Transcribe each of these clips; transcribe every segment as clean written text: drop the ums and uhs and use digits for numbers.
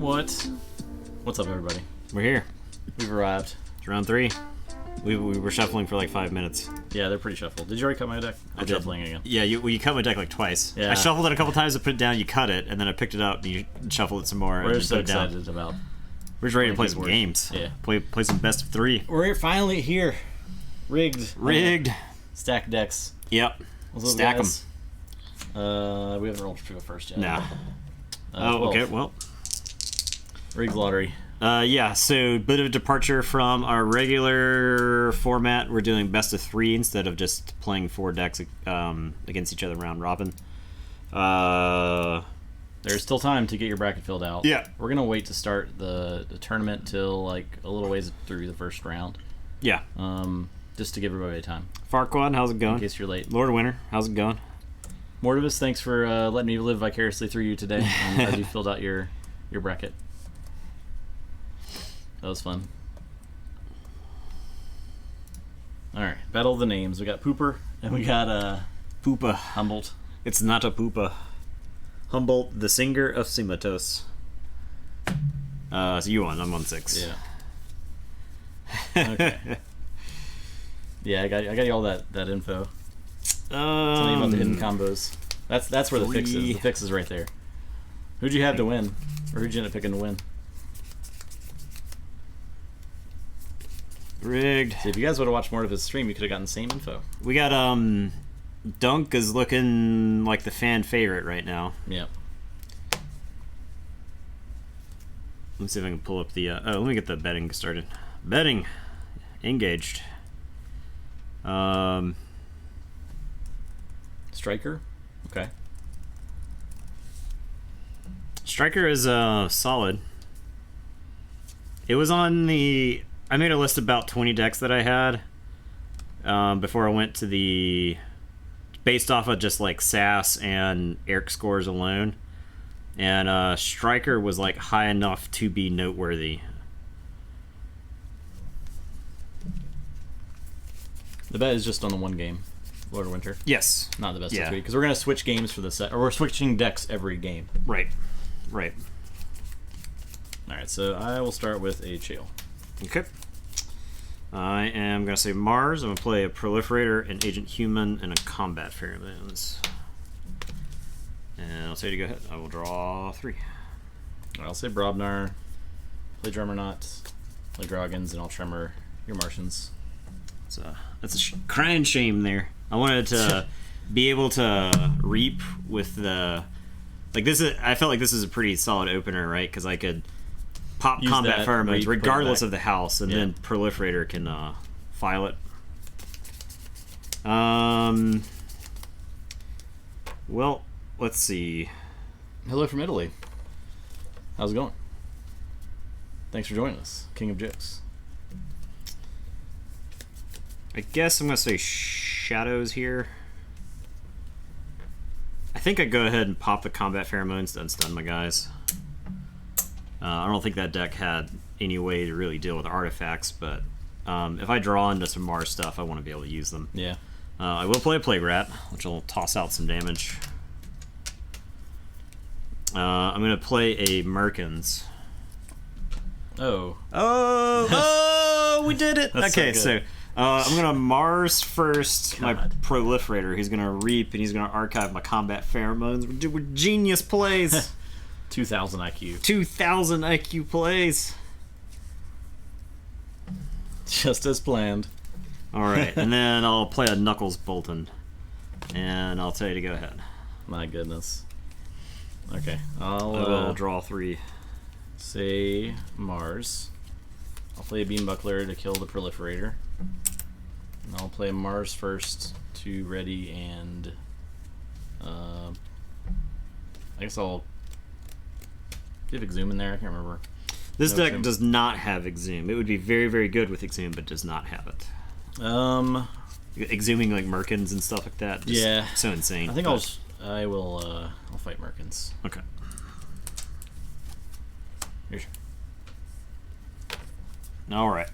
What's up, everybody? We're here. We've arrived. It's round 3. We were shuffling for like 5 minutes. Yeah, they're pretty shuffled. Did you already cut my deck? I'm shuffling again. Yeah, you cut my deck like twice. Yeah. I shuffled it a couple times to put it down, you cut it, and then I picked it up and you shuffled it some more. We're and just so put it down. excited about. We're just ready to play some Keyforge. games. Yeah. Play some best of 3. We're finally here. Rigged. Stack decks. Yep. What's up, Stack them. guys? We haven't rolled for the first yet. Nah. 12. Okay, well. Rigged lottery. Yeah, so bit of a departure from our regular format. We're doing best of 3 instead of just playing 4 decks against each other round robin. There's still time to get your bracket filled out. Yeah. We're going to wait to start the tournament till like a little ways through the first round. Yeah. Just to give everybody time. Farquaad, how's it going? In case you're late. Lord Winter, how's it going? Mortivus, thanks for letting me live vicariously through you today as you filled out your bracket. That was fun. Alright, battle of the names. We got Pooper and we got Poopa. Humboldt. It's not a Poopa. Humboldt, the singer of Simatos. So you won, I'm on 6. Yeah. Okay. Yeah, I got you all that info. Tell me about the hidden combos. That's where the fix is. The fix is right there. Who'd you have to win? Or who'd you end up picking to win? Rigged. See, if you guys would have watched more of his stream, you could have gotten the same info. We got Dunk is looking like the fan favorite right now. Yeah. Let's see if I can pull up the let me get the betting started. Betting engaged. Striker? Okay. Striker is solid. It was on the... I made a list of about 20 decks that I had before I went to the... Based off of just like SAS and Eric scores alone. And Striker was like high enough to be noteworthy. The bet is just on the one game, Lord of Winter. Yes. Not the best of 3, because we're going to switch games for the set, or we're switching decks every game. Right. Right. Alright, so I will start with a Chael. Okay. I am going to say Mars. I'm going to play a Proliferator, an Agent Human, and a Combat Pheromones. And I'll say to go ahead. I will draw 3. I'll say Brobnar, play Drummerknot, play Groggins, and I'll Tremor your Martians. That's a crying shame there. I wanted to be able to reap with the... Like this is, I felt like this is a pretty solid opener, right? Because I could pop Use Combat that, Pheromones reap, regardless put it of the house, and then Proliferator can file it. Well, let's see. Hello from Italy. How's it going? Thanks for joining us, King of Jokes. I guess I'm going to say Shadows here. I think I'd go ahead and pop the Combat Pheromones to unstun my guys. I don't think that deck had any way to really deal with artifacts, but if I draw into some Mars stuff, I want to be able to use them. Yeah. I will play a Plague Rat, which will toss out some damage. I'm going to play a Merkins. Oh. Oh, we did it! Okay, so I'm going to Mars first, my God. Proliferator. He's going to Reap, and he's going to archive my Combat Pheromones. We're genius plays. 2,000 IQ. 2,000 IQ plays. Just as planned. Alright, and then I'll play a Knuckles Bolton. And I'll tell you to go ahead. My goodness. Okay. I will draw 3. Say Mars. I'll play a Beam Buckler to kill the Proliferator. And I'll play Mars first to ready and I guess I'll do you have Exhume in there? I can't remember. This No deck Exhume. does not have Exhume. It would be very, very good with Exhume, but does not have it. Exhuming like Merkins and stuff like that. Just Yeah. so insane. I think I'll fight Merkins. Okay. Here's Alright.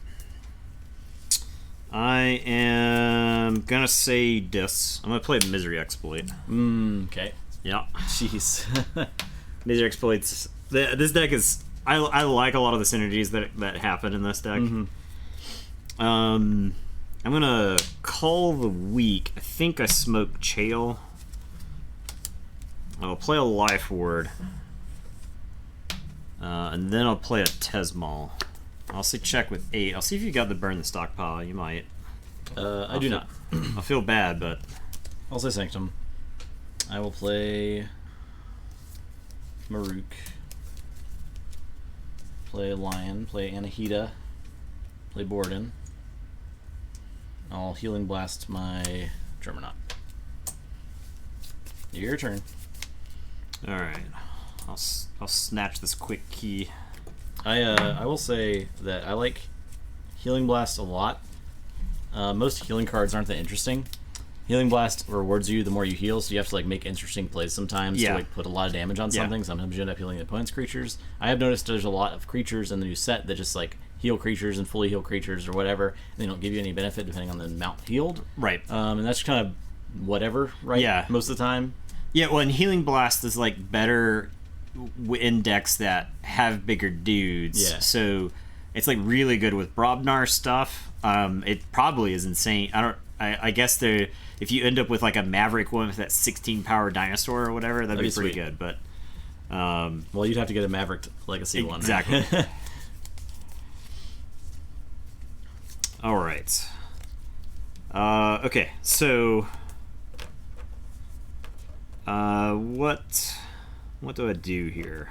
I am gonna say this. I'm gonna play Misery Exploit. Okay. Yeah. Jeez. Misery Exploits. This deck is I like a lot of the synergies that happen in this deck. Mm-hmm. I'm gonna call the weak. I think I smoke Chael. I'll play a Life Ward. And then I'll play a Tesmal. I'll say check with 8. I'll see if you got the burn the stockpile. You might. I do not. I feel bad, but I'll say Sanctum. I will play Maruk. Play Lion. Play Anahita. Play Borden. I'll Healing Blast my Germanaut. Your turn. all right. I'll snatch this quick key. I will say that I like Healing Blast a lot. Most healing cards aren't that interesting. Healing Blast rewards you the more you heal, so you have to like make interesting plays sometimes to like put a lot of damage on something. Sometimes you end up healing the opponent's creatures. I have noticed there's a lot of creatures in the new set that just like heal creatures and fully heal creatures or whatever, and they don't give you any benefit depending on the amount healed. Right. And that's kind of whatever, right? Yeah. Most of the time. Yeah, well, and Healing Blast is like better in decks that have bigger dudes. Yeah. So it's like really good with Brobnar stuff. It probably is insane. I guess if you end up with like a Maverick one with that 16 power dinosaur or whatever, that'd be pretty sweet. good. But well, you'd have to get a Maverick Legacy one. Exactly. All right. Okay, so what do I do here?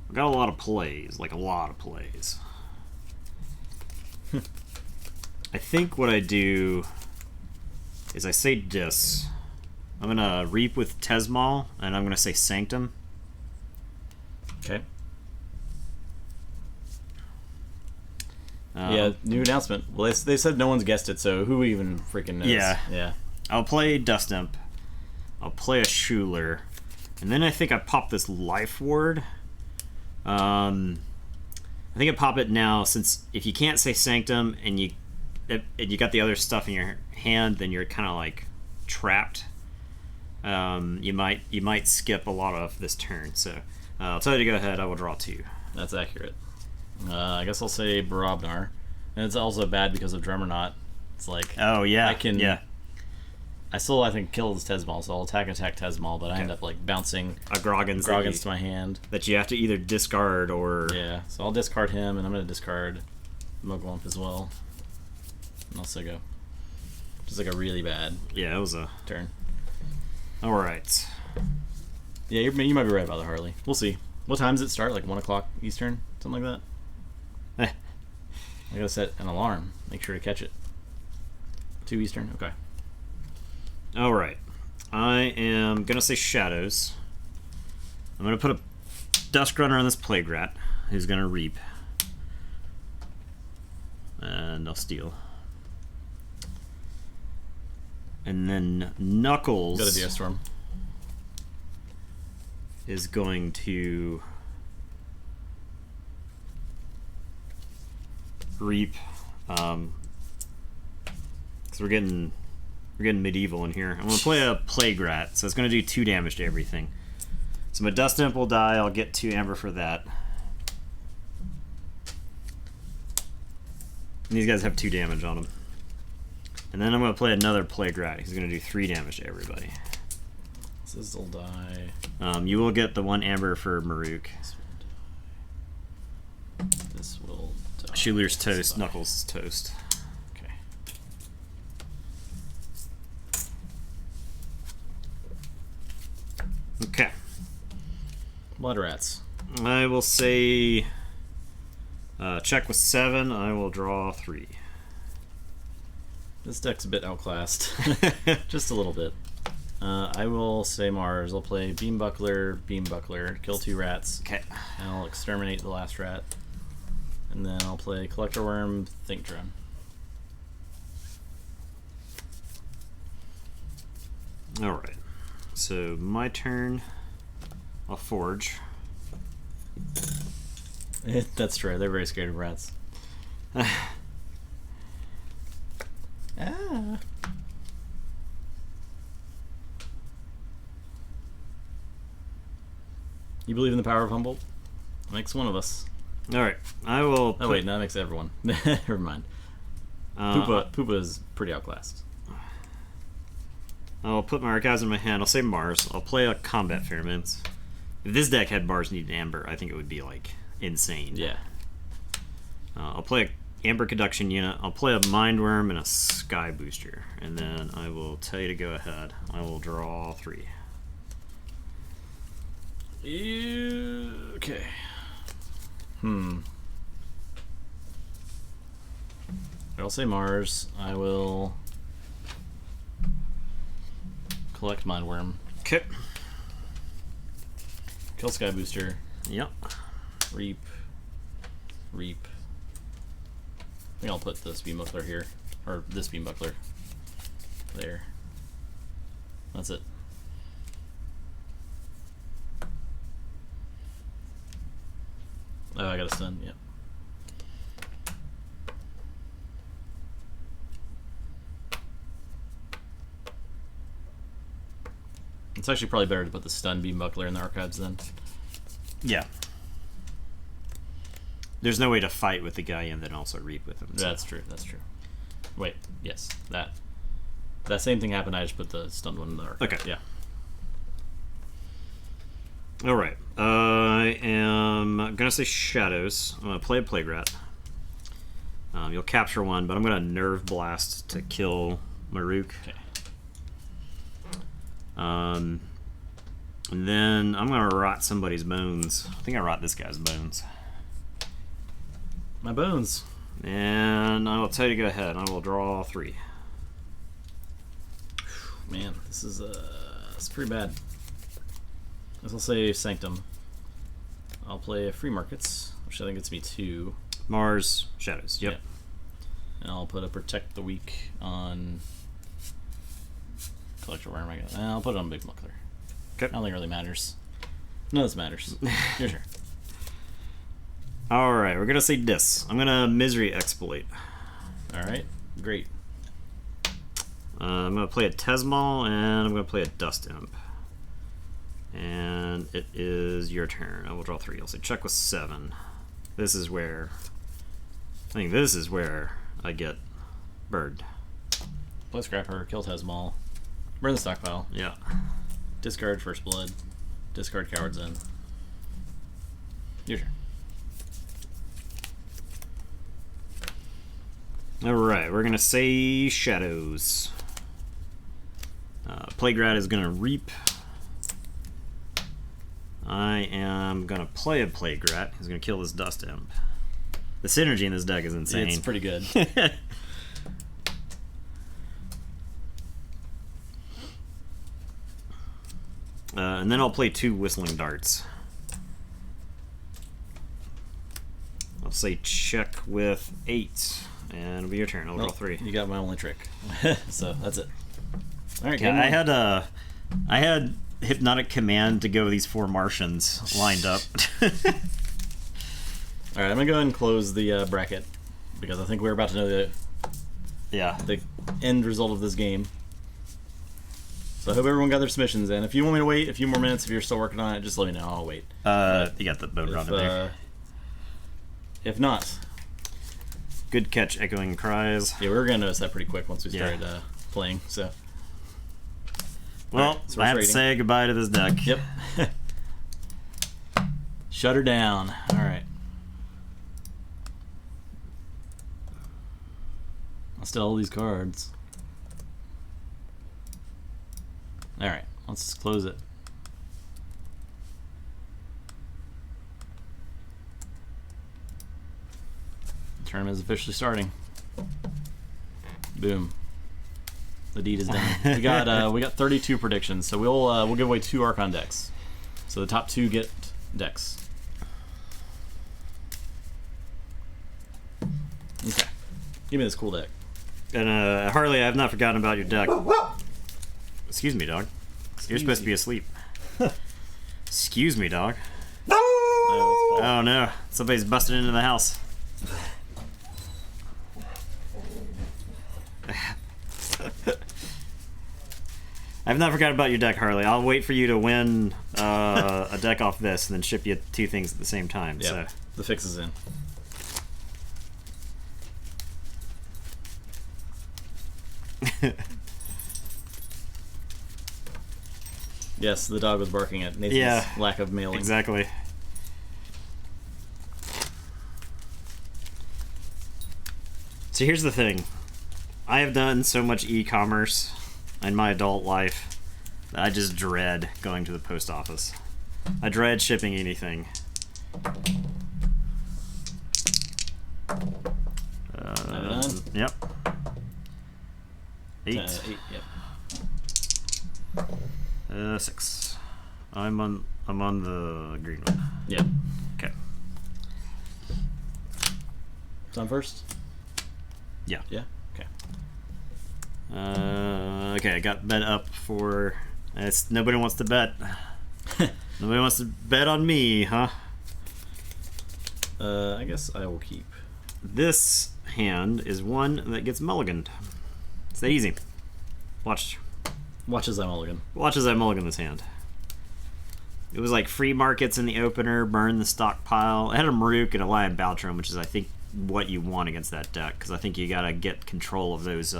I've got a lot of plays, like a lot of plays. I think what I do is I say Dis. I'm gonna Reap with Tesmal, and I'm gonna say Sanctum. Okay. Yeah, new announcement. Well, they said no one's guessed it, so who even freaking knows? Yeah. I'll play Dust Imp. I'll play a Schuler. And then I think I pop this Life Ward. I think I pop it now, since if you can't say Sanctum and you got the other stuff in your hand, then you're kind of like trapped. You might skip a lot of this turn. So I'll tell you to go ahead. I will draw 2. That's accurate. I guess I'll say Barabnar. And it's also bad because of Dremernaut. It's like... Oh, yeah. I can... Yeah. I still, I think, kill this Tesmal, so I'll attack Tesmal, but I end up, like, bouncing a Groggins to my hand. That you have to either discard or... Yeah, so I'll discard him, and I'm going to discard Muglump as well. And also go. Just like a really bad it was a turn. Alright. Yeah, you might be right about the Harley. We'll see. What time does it start? Like 1 o'clock Eastern? Something like that? I gotta set an alarm. Make sure to catch it. 2 Eastern? Okay. Alright. I am gonna say Shadows. I'm gonna put a Dusk Runner on this Plague Rat, who's gonna Reap. And I'll steal. And then Knuckles... Got a DS Storm. ...is going to... Reap, because we're getting medieval in here. I'm gonna play a Plague Rat, so it's gonna do 2 damage to everything. So my Dust Imp will die. I'll get 2 Amber for that. And these guys have 2 damage on them. And then I'm gonna play another Plague Rat. He's gonna do 3 damage to everybody. This will die. You will get the 1 Amber for Maruk. This will die. Schuler's toast. Knuckles is toast. Okay. Okay. Blood Rats. I will say check with 7. I will draw 3. This deck's a bit outclassed. Just a little bit. I will say Mars. I'll play Beambuckler, kill 2 rats. Okay. And I'll exterminate the last rat. And then I'll play Collector Worm, Think Drone. Alright. So my turn. I'll Forge. That's true. They're very scared of rats. Ah. You believe in the power of Humboldt? Makes one of us. All right, I will. Oh wait, no, that makes everyone. Never mind. Poopa is pretty outclassed. I'll put my archives in my hand. I'll say Mars. I'll play a combat pheromones. If this deck had Mars need Amber, I think it would be like insane. Yeah. I'll play a Amber Conduction unit. I'll play a Mindworm and a Sky Booster, and then I will tell you to go ahead. I will draw 3. Okay. I'll say Mars. I will collect Mindworm. Okay. Kill Sky Booster. Yep. Reap. I think I'll put this Beambuckler here. Or this Beambuckler. There. That's it. Oh, I got a stun, yep. It's actually probably better to put the stun Beambuckler in the archives then. Yeah. There's no way to fight with the guy and then also reap with him. So. That's true, that's true. Wait, yes, that same thing happened, I just put the stunned one in the archive. Okay. Yeah. Alright, I am gonna say Shadows. I'm gonna play a Plague Rat. You'll capture one, but I'm gonna Nerve Blast to kill Maruk. Okay. And then I'm gonna rot somebody's bones. I think I rot this guy's bones. My bones. And I will tell you to go ahead. I will draw 3. Man, this is it's pretty bad. I guess I'll say Sanctum. I'll play Free Markets, which I think gets me 2. Mars, Shadows. Yep. And I'll put a Protect the Weak on Collector. Where am I going? I'll put it on Big Muckler. Okay. I don't think it really matters. None of this matters. Your turn. Alright, we're gonna say this. I'm gonna Misery Exploit. Alright, great. I'm gonna play a Tesmal and I'm gonna play a Dust Imp. And it is your turn. I will draw 3. I'll say check with 7. This is where I get bird. Play Scrapper, kill Tesmal, burn the stockpile, Yeah. discard First Blood, discard Coward's End. Your turn. Alright, we're gonna say Shadows. Plague Rat is gonna reap. I am gonna play a Plague Rat. He's gonna kill this Dust Imp. The synergy in this deck is insane. It's pretty good. And then I'll play 2 Whistling Darts. I'll say check with 8. And it'll be your turn. I'll draw 3. You got my only trick. So that's it. Alright, Yeah, I had Hypnotic Command to go these 4 Martians lined up. Alright, I'm gonna go ahead and close the bracket because I think we're about to know the end result of this game. So I hope everyone got their submissions in. If you want me to wait a few more minutes, if you're still working on it, just let me know. I'll wait. You got the bone run in there. If not, good catch, Echoing Cries. yeah, we were gonna notice that pretty quick once we started playing. So, well, right, so I have to say goodbye to this deck. Yep. Shut her down. All right. I'll steal all these cards. All right, let's just close it. The tournament is officially starting. Boom. The deed is done. We got 32 predictions, so we'll give away 2 Archon decks. So the top 2 get decks. Okay. Give me this cool deck. And Harley, I have not forgotten about your deck. Excuse me, dog. You're supposed to be asleep. Excuse me, dog. Oh no, somebody's busted into the house. I have not forgotten about your deck, Harley. I'll wait for you to win a a deck off this and then ship you 2 things at the same time. Yeah, So the fix is in. Yes, the dog was barking at Nathan's lack of mailing. Exactly. So here's the thing. I have done so much e-commerce in my adult life that I just dread going to the post office. I dread shipping anything. Done? Yep. 8. 8, yep. 6. I'm on the green one. Yep. Okay. It's on first? Yeah. Yeah? Okay. Okay, I got bet up for... nobody wants to bet. Nobody wants to bet on me, huh? I guess I will keep. This hand is one that gets mulliganed. It's that easy. Watch Watch as I mulligan. Watch as I mulligan this hand. It was like free markets in the opener, burn the stockpile. It had a Maruk and a Lion Baltrum, which is, I think, what you want against that deck, because I think you gotta get control of those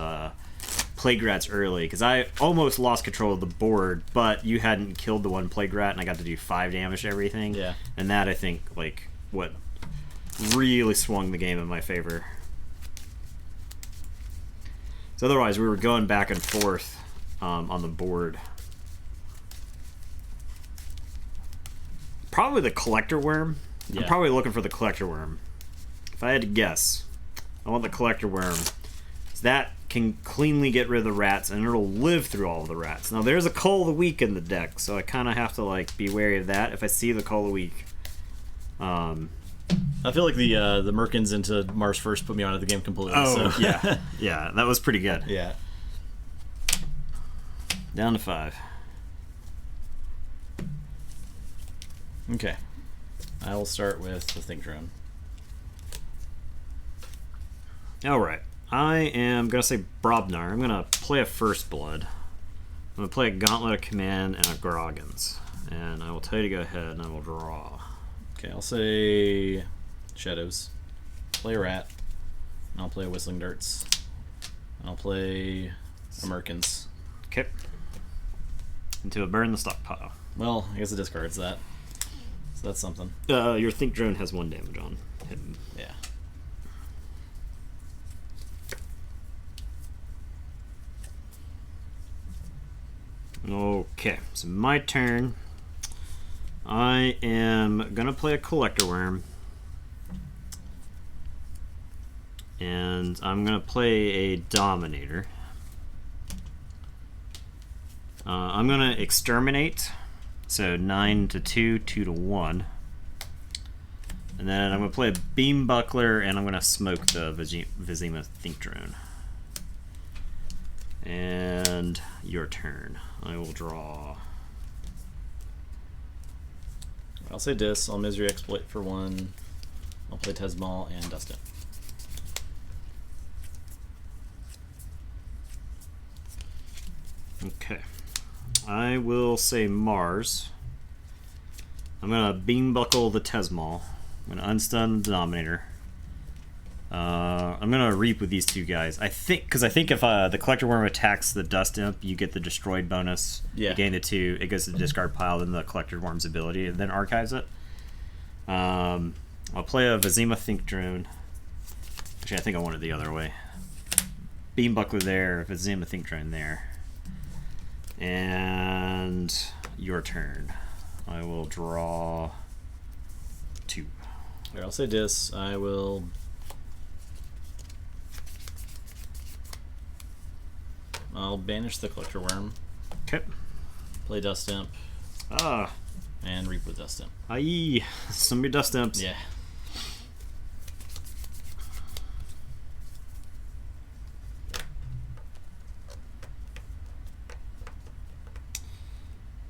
Plague Rats early, because I almost lost control of the board, but you hadn't killed the one Plague Rat, and I got to do 5 damage to everything. Yeah. And that, I think, like, what really swung the game in my favor. So otherwise, we were going back and forth on the board. Probably the Collector Worm. Yeah. I'm probably looking for the Collector Worm. If I had to guess, I want the Collector Worm. So that can cleanly get rid of the rats, and it'll live through all of the rats. Now, there's a Cull of the Week in the deck, so I kind of have to like be wary of that if I see the Cull of the Week. I feel like the Merkins into Mars first put me out of the game completely. Oh, so. yeah. Yeah, that was pretty good. Yeah. Down to 5. Okay. I will start with the Think Drone. Alright. I am going to say Brobnar. I'm going to play a First Blood. I'm going to play a Gauntlet of Command and a Groggins. And I will tell you to go ahead and I will draw. Okay, I'll say Shadows. Play a Rat. And I'll play Whistling Darts. And I'll play a Merkins. Okay. Into a Burn the Stockpile. Well, I guess it discards that. So that's something. Your Think Drone has 1 damage on him. Yeah. Okay, so my turn. I am going to play a Collector Worm. And I'm going to play a Dominator. I'm going to Exterminate. So 9 to 2, 2 to 1. And then I'm going to play a Beam Buckler, and I'm going to smoke the Vizima Think Drone. And your turn. I will draw. I'll say Dis. I'll Misery Exploit for 1. I'll play Tezmal and Dustin. Okay. I will say Mars. I'm going to Beam Buckle the Tezmal. I'm going to Unstun the Dominator. I'm going to Reap with these 2 guys. I think if the Collector Worm attacks the Dust Imp, you get the Destroyed bonus. Yeah. You gain the 2. It goes to the discard pile, then the Collector Worm's ability, and then archives it. I'll play a Vizima Think Drone. Actually, I think I want it the other way. Beam Buckler there, Vizima Think Drone there. And your turn. I will draw 2. Here, I'll say Dis. I will... I'll banish the Collector Worm. Okay. Play Dust Imp. And Reap with Dust Imp. Aye. Some of your Dust Imps. Yeah.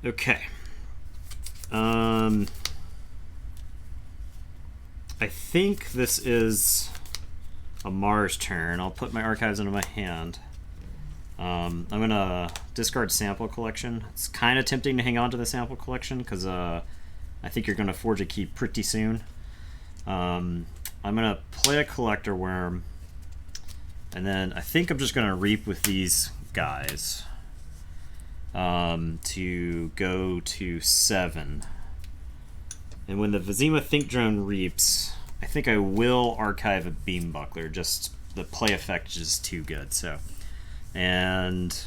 Okay. I think this is a Mars turn. I'll put my archives into my hand. I'm gonna discard Sample Collection. It's kind of tempting to hang on to the Sample Collection because I think you're going to forge a key pretty soon. I'm going to play a Collector Worm, and then I think I'm just going to reap with these guys to go to 7. And when the Vizima Think Drone reaps, I think I will archive a Beam Buckler. Just the play effect is just too good. So, and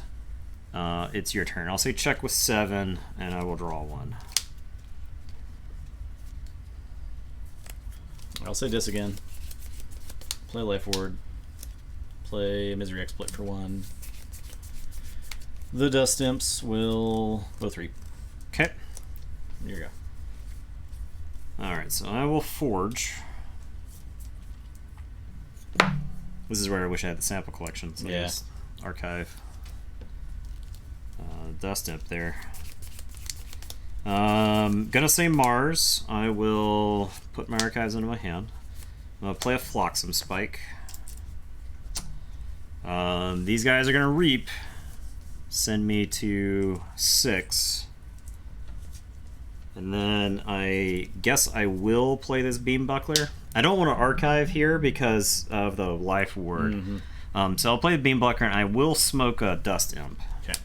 it's your turn. I'll say check with 7, and I will draw 1. I'll say dis again. Play Life Ward. Play Misery Exploit for 1. The Dust Imps will go 3. Okay. Here you go. Alright, so I will forge. This is where I wish I had the sample collection. So yeah. Just archive. Dust Imp there. Gonna say Mars. I will put my archives into my hand. I'm gonna play a Flotsam Spike. These guys are gonna reap. Send me to 6. And then I guess I will play this Beam Buckler. I don't want to archive here because of the Life Ward. Mm-hmm. So I'll play the Beam Buckler, and I will smoke a Dust Imp. Okay.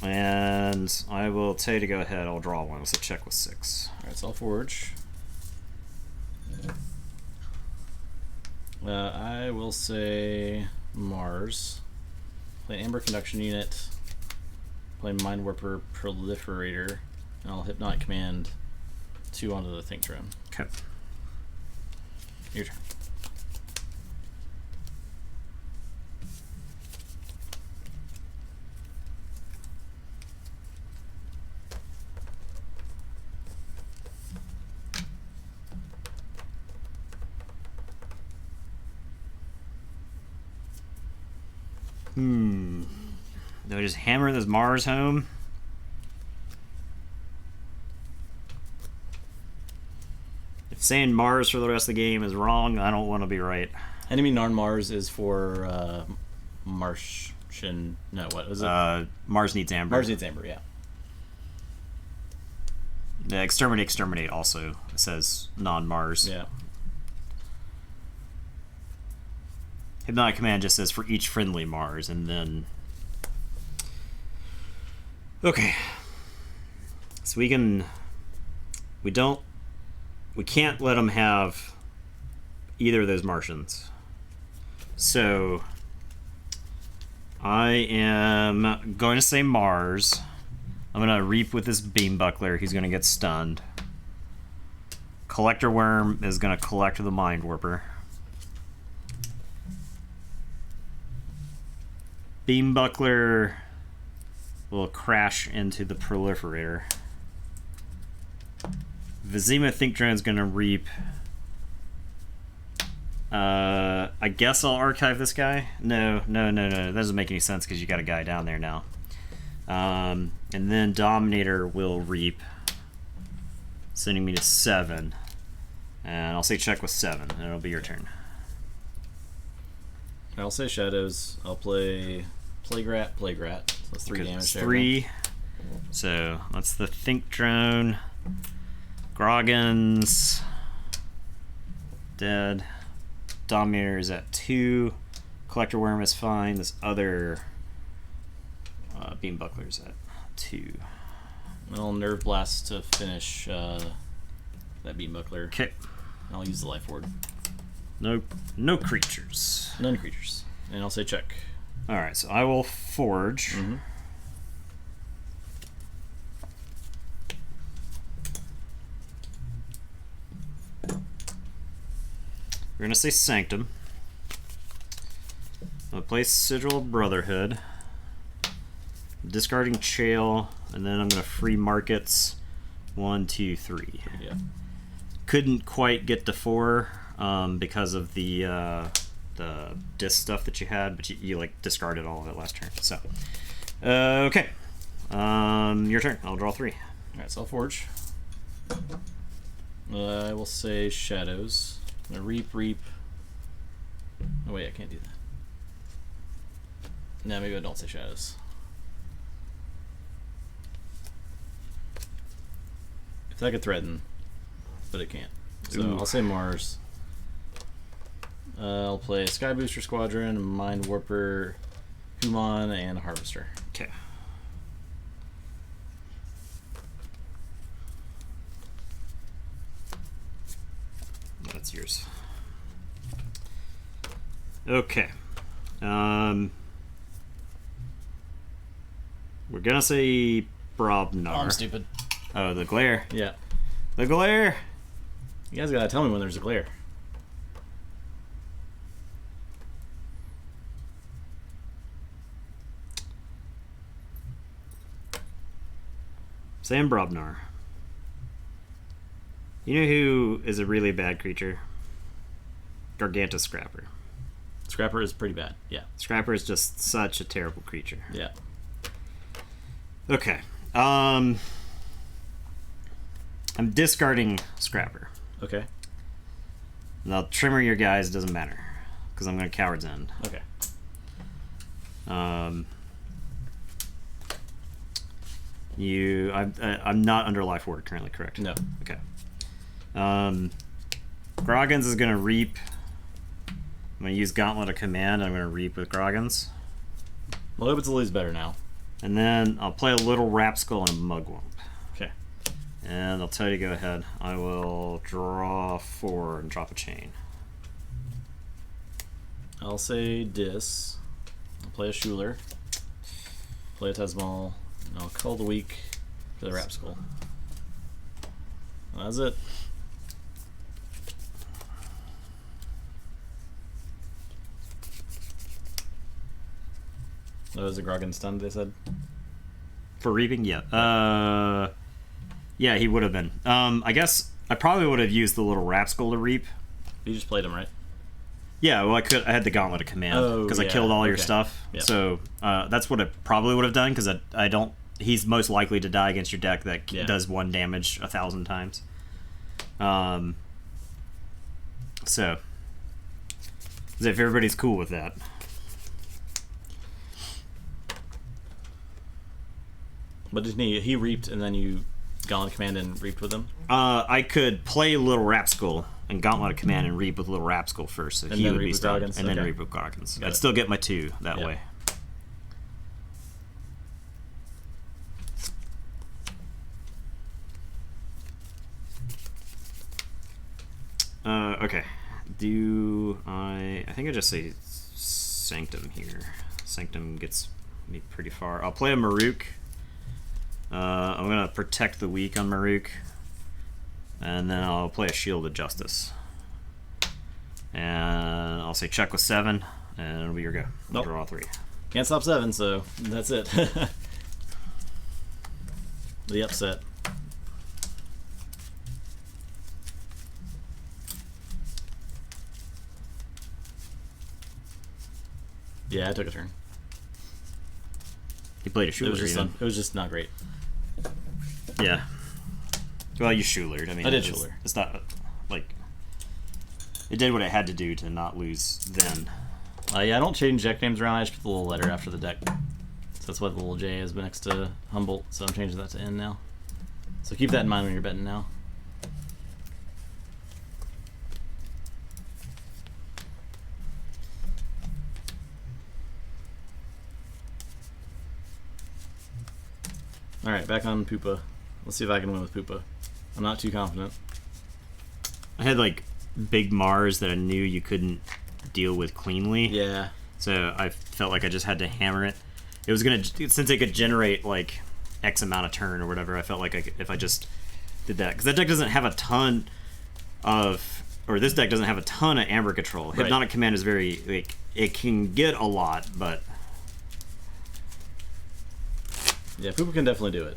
And I will tell you to go ahead. I'll draw 1. So check with 6. Alright, so I'll forge. I will say Mars. Play Amber Conduction Unit. Play Mind Warper Proliferator. And I'll Hypnotic Command 2 onto the Think Drone. Okay. Your turn. Do I just hammer this Mars home? If saying Mars for the rest of the game is wrong, I don't want to be right. Enemy non-Mars is for Martian. No, what was it? Mars needs Amber. Mars needs Amber, yeah. The Exterminate also says non-Mars. Yeah. Hypnotic Command just says for each friendly Mars, and then... Okay. So we can't let them have either of those Martians. So I am going to say Mars. I'm going to reap with this Beam Buckler. He's going to get stunned. Collector Worm is going to collect the Mind Warper. Beam Buckler will crash into the Proliferator. Vizima Think Drone's gonna reap. I guess I'll archive this guy. No. That doesn't make any sense because you got a guy down there now. And then Dominator will reap, sending me to 7. And I'll say check with 7, and it'll be your turn. I'll say Shadows. I'll play Plague-Rat. So that's 3 damage. 3. So that's the Think Drone. Groggins. Dead. Dominator is at 2. Collector Worm is fine. This other Beam Buckler's at 2. I'll Nerve Blast to finish that Beam Buckler. Okay. I'll use the Life Ward. No creatures. None creatures. And I'll say check. Alright, so I will forge. Mm-hmm. We're going to say Sanctum. I'll play Sigil of Brotherhood. Discarding Chael, and then I'm going to free Markets. 1, 2, 3. Yeah. Couldn't quite get to 4 because of the disc stuff that you had, but you like discarded all of it last turn. So, okay. Your turn. I'll draw 3. Alright, so I'll forge. I will say Shadows. I'm gonna reap. Oh wait, I can't do that. No, maybe I don't say Shadows. That could threaten, but it can't. So Ooh. I'll say Mars. I'll play Sky Booster Squadron, Mind Warper, Human, and Harvester. Okay. That's yours. Okay. We're gonna say Brobnar. Oh, I'm stupid. Oh, the glare. Yeah. The glare. You guys gotta tell me when there's a glare. Sam Brobnar. You know who is a really bad creature? Gargantus Scrapper. Scrapper is pretty bad. Yeah. Scrapper is just such a terrible creature. Yeah. Okay. I'm discarding Scrapper. Okay. Now, Trimmer your guys doesn't matter because I'm going to Coward's End. Okay. I'm not under Life Ward currently, correct? No. Okay. Groggins is going to Reap. I'm going to use Gauntlet of Command. I'm going to Reap with Groggins. Well, Obitali's better now. And then I'll play a little Rapskull and a Mugwump. Okay. And I'll tell you to go ahead. I will draw 4 and drop a chain. I'll say Dis. I'll play a Schuler. Play a Tesmal. And I'll call the weak for the Rapskull. And that's it. That was a Grogan stun, they said? For Reaping? Yeah. Yeah, he would have been. I guess I probably would have used the little Rapskull to Reap. You just played him, right? Yeah, well, I had the Gauntlet of Command because I killed all your stuff. Yep. So that's what I probably would have done because I don't. He's most likely to die against your deck that does 1 damage 1,000 times. So, as if everybody's cool with that. But didn't he reaped and then you Gauntlet Command and reaped with him? I could play Little Rapskull and Gauntlet of Command and Reap with Little Rapskull first, so and he then would reap be with stunned, Groggins? and then Okay. Reap with Groggins. Got I'd it. still get my 2 that Yeah. way. Okay. I think I just say Sanctum here. Sanctum gets me pretty far. I'll play a Maruk. I'm gonna protect the weak on Maruk, and then I'll play a Shield of Justice. And I'll say check with 7, and it'll be your go. Nope. Draw 3. Can't stop 7, so that's it. The upset. Yeah, I took a turn. He played a It Schuler. was just even. it was just not great. Yeah. Well, you Schulered. I mean, I did it's- Schuler. It's not like it did what it had to do to not lose then. Yeah, I don't change deck names around. I just put the little letter after the deck. So that's why the little J is next to Humboldt. So I'm changing that to N now. So keep that in mind when you're betting now. Alright, back on Poopa. Let's see if I can win with Poopa. I'm not too confident. I had like big Mars that I knew you couldn't deal with cleanly. Yeah. So I felt like I just had to hammer it. It was gonna, since it could generate like X amount of turn or whatever. I felt like if I just did that, because that deck doesn't have a ton of, or this deck doesn't have a ton of Amber control. Right. Hypnotic Command is very like it can get a lot, but Yeah, Poopa can definitely do it.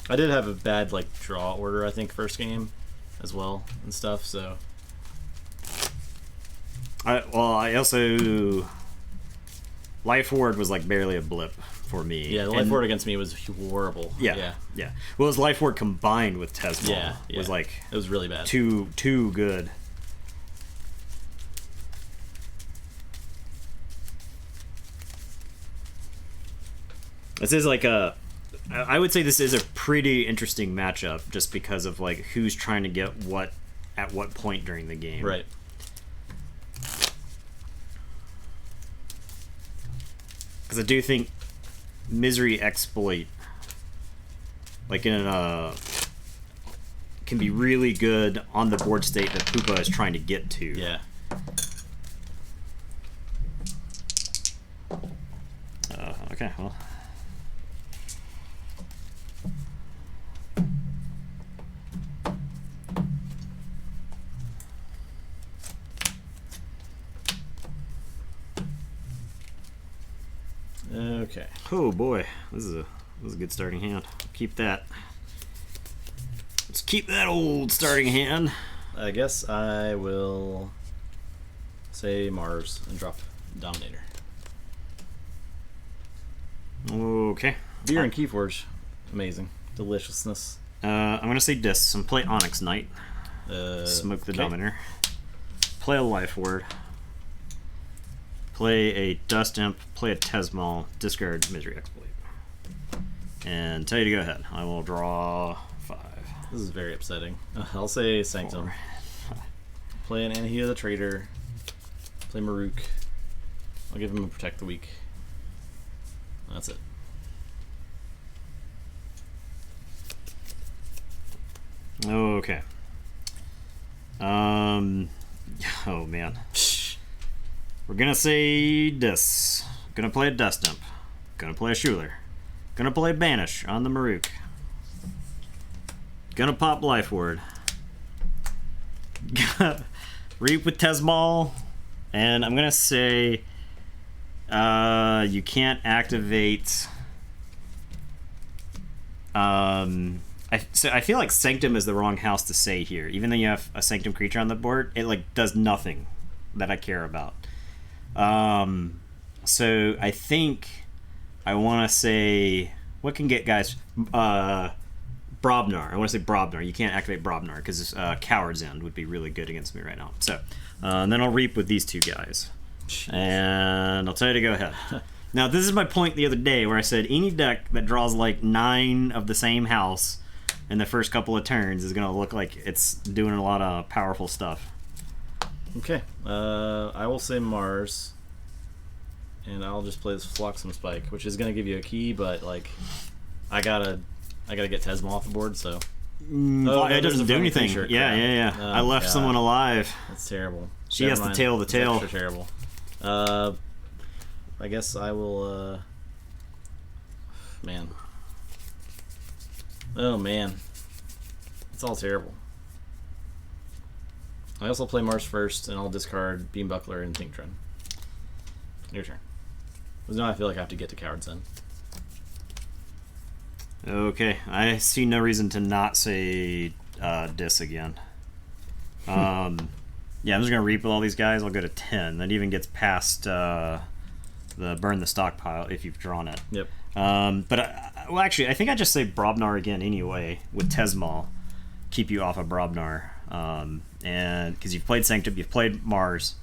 I did have a bad like draw order, I think, first game as well and stuff, so I also Life Ward was like barely a blip for me. yeah, the life ward against me was horrible. Yeah. Well, his Life Ward combined with Tesmal Yeah, was like it was really bad. too good. This is like a I would say this is a pretty interesting matchup, just because of like who's trying to get what at what point during the game. Right. Because I do think Misery Exploit, like in a, can be really good on the board state that Poopa is trying to get to. Yeah. Okay, well. Okay. Oh boy, this is a good starting hand. Keep that. Let's keep that old starting hand. I guess I will say Mars and drop Dominator. Okay. Beer and Keyforge, amazing deliciousness. I'm gonna say Dis and play Onyx Knight. Smoke the okay. Dominator. Play a Life Word. Play a Dust Imp. Play a Tesmal. Discard Misery Exploit. And tell you to go ahead. I will draw 5. This is very upsetting. I'll say Sanctum. 4. Play an Anahita the Trader. Play Maruk. I'll give him a Protect the Weak. That's it. Okay. Oh man. We're gonna say this. Gonna play a Dust Imp. Gonna play a Schuler. Gonna play Banish on the Maruk. Gonna pop Life Word. Reap with Tesmal. And I'm gonna say you can't activate I feel like Sanctum is the wrong house to say here. Even though you have a Sanctum creature on the board, it like does nothing that I care about. So I think I want to say what can get guys Brobnar. I want to say Brobnar. You can't activate Brobnar because Coward's End would be really good against me right now. So and then I'll reap with these two guys. Jeez. And I'll tell you to go ahead. Now this is my point the other day where I said any deck that draws like 9 of the same house in the first couple of turns is going to look like it's doing a lot of powerful stuff. Okay, I will say Mars, and I'll just play this Flotsam Spike, which is gonna give you a key, but like, I gotta get Tesma off the board, so. It doesn't do anything. Yeah. I left someone alive. That's terrible. She has to tail the tail. That's terrible. I guess I will. Man. Oh man, it's all terrible. I also play Mars first, and I'll discard Beam Buckler and Think Trend. Your turn. Because now I feel like I have to get to Coward's End. Okay, I see no reason to not say Dis again. Yeah, I'm just gonna reap with all these guys. I'll go to 10. That even gets past the burn the stockpile if you've drawn it. Yep. Well, actually, I think I just say Brobnar again anyway with Tesmal. Keep you off of Brobnar. And because you've played Sanctum, you've played Mars,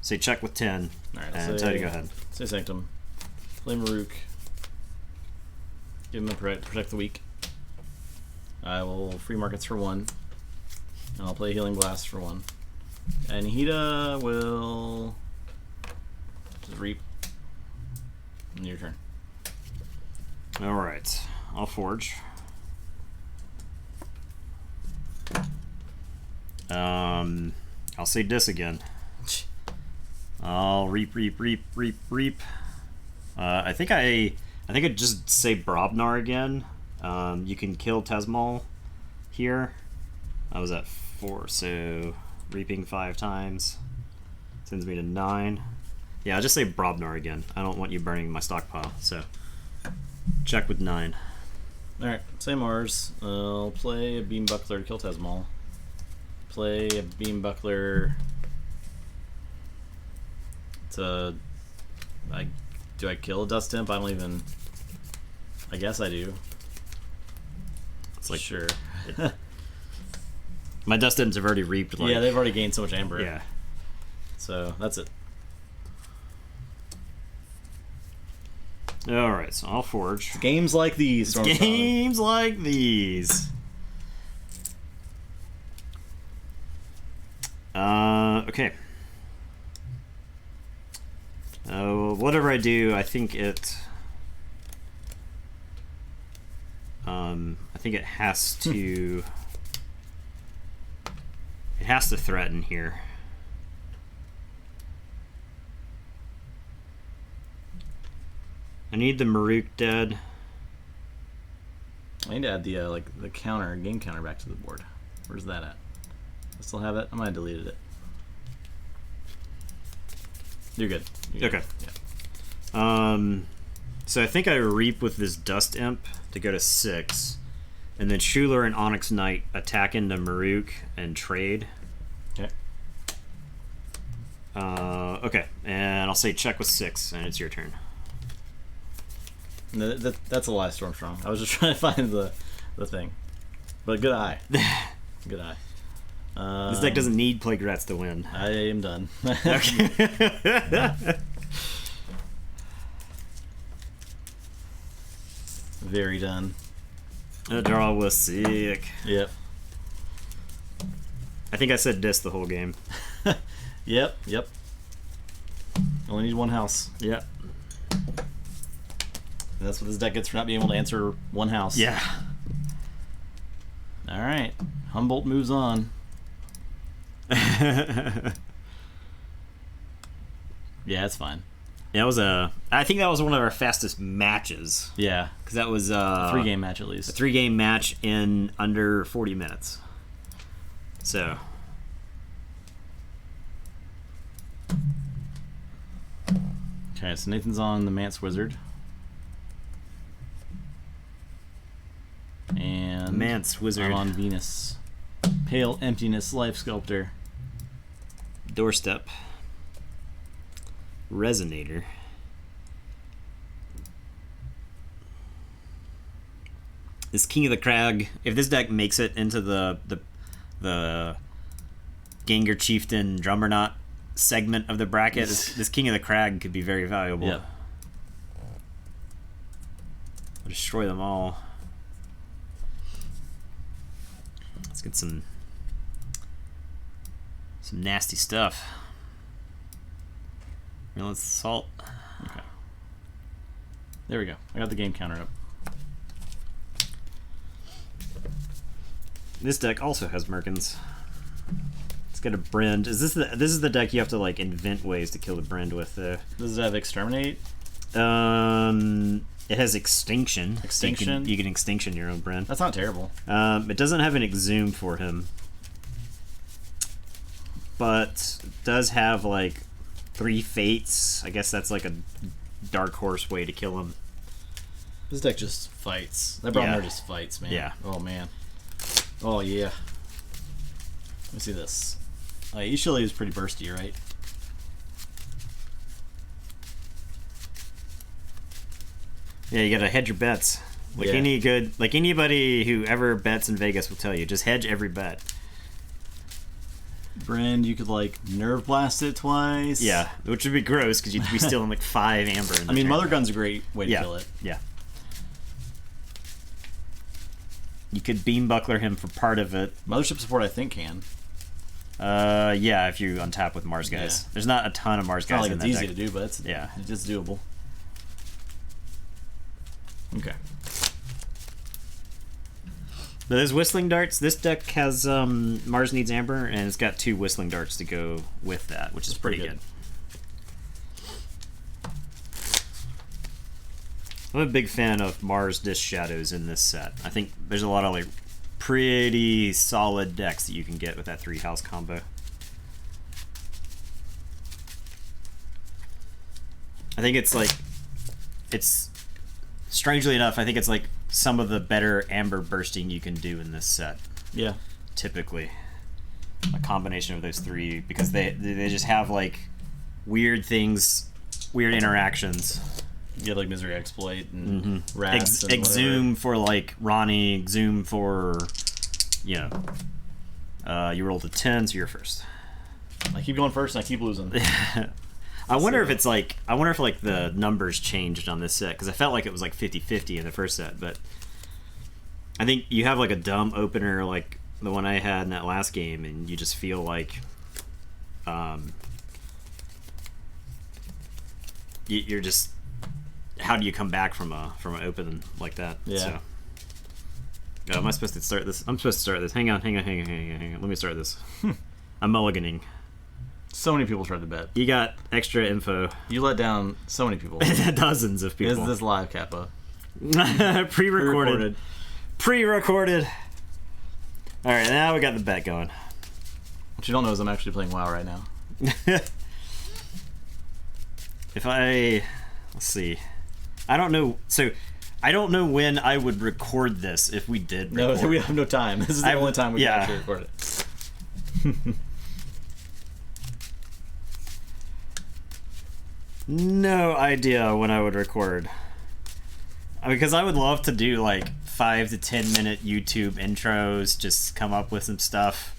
say check with 10. All right, and tell you to go ahead. Say Sanctum. Play Maruk. Give him a Protect the Weak. I will free markets for 1. And I'll play Healing Blast for 1. And Hida will just reap. And your turn. Alright. I'll forge. I'll say Dis again. I'll reap. I think I'd just say Brobnar again. You can kill Tesmal here. I was at 4, so reaping 5 times sends me to 9. Yeah, I'll just say Brobnar again. I don't want you burning my stockpile, so check with 9. Alright, say Mars. I'll play a Beam Buckler to kill Tesmal. Play a Beam Buckler to... do I kill a Dust Imp? I don't even... I guess I do. It's like... Sure. My Dust Imps have already reaped. Like, yeah, they've already gained so much Amber. Yeah. So, that's it. Alright, so I'll forge. Games like these. Games like these. Okay. Whatever I do, I think it... I think it has to... It has to threaten here. I need the Maruk dead. I need to add the the game counter back to the board. Where's that at? I still have it. I might have deleted it. You're good. You're good. Okay. Yeah. So I think I reap with this Dust Imp to go to 6, and then Shuler and Onyx Knight attack into Maruk and trade. Okay. Okay, and I'll say check with 6, and it's your turn. No, that's a lie, Stormstrong. I was just trying to find the thing. But good eye. Good eye. This deck doesn't need Plague Rats to win. I am done. Okay. Very done. That draw was sick. Yep. I think I said dis the whole game. Yep. Only need one house. Yep. And that's what this deck gets for not being able to answer one house. Yeah. Alright. Humboldt moves on. Yeah, it's fine. That was I think that was one of our fastest matches. Yeah. Because that was A 3-game match at least. a 3-game match in under 40 minutes. So. Okay, so Nathan's on the Mance Wizard. And Mance Wizard. I'm on Venus. Pale Emptiness Life Sculptor. Doorstep. Resonator. This King of the Crag, if this deck makes it into the Gengar Chieftain Drummerknot segment of the bracket, this King of the Crag could be very valuable. Yeah. I'll destroy them all. Let's get some nasty stuff. Relentless Assault. Okay. There we go. I got the game counter up. This deck also has Merkins. It's got a Brand. This is the deck you have to like invent ways to kill the Brand with. Does it have Exterminate? It has Extinction. Extinction? You can Extinction your own Brand. That's not terrible. It doesn't have an Exhume for him, but does have like 3 Fates. I guess that's like a dark horse way to kill him. This deck just fights. That Bromner Yeah. just fights, man. Yeah. Oh, man. Oh, yeah. Let me see this. Ishili is pretty bursty, right? Yeah, you gotta hedge your bets. Like Yeah. anybody who ever bets in Vegas will tell you, just hedge every bet. Brand, you could like Nerve Blast it twice. Yeah, which would be gross because you'd be stealing like 5 amber. In the I mean, turn. Mother Gun's a great way to Yeah. kill it. Yeah. You could Beam Buckler him for part of it. Mothership Support, I think, can. Yeah, if you untap with Mars guys. Yeah. There's not a ton of Mars It's not guys like in it's that easy deck. to do, but Yeah. it's just doable. Okay. But there's Whistling Darts. This deck has Mars needs Amber, and it's got 2 Whistling Darts to go with that, which is pretty good. I'm a big fan of Mars Disk Shadows in this set. I think there's a lot of like pretty solid decks that you can get with that 3-house combo. I think it's strangely enough, I think it's like some of the better amber bursting you can do in this set. Yeah. Typically, a combination of those 3 because they just have like weird things, weird interactions. You get like Misery Exploit and Rats and Exhume for like Ronnie, Exhume for, you know, you rolled a 10, so you're first. I keep going first and I keep losing. I wonder if it's like the numbers changed on this set, because I felt like it was like 50-50 in the first set, but I think you have like a dumb opener like the one I had in that last game, and you just feel like you're just, how do you come back from an open like that? Yeah. So. Oh, am I supposed to start this? I'm supposed to start this. Hang on. Let me start this. I'm mulliganing. So many people tried to bet. You got extra info. You let down so many people. Dozens of people. This live, Kappa. Pre-recorded. All right, now we got the bet going. What you don't know is I'm actually playing WoW right now. Let's see. I don't know. So, I don't know when I would record this if we did record. No, we have no time. This is the only time we can actually record it. No idea when I would record. Because I would love to do like 5 to 10 minute YouTube intros, just come up with some stuff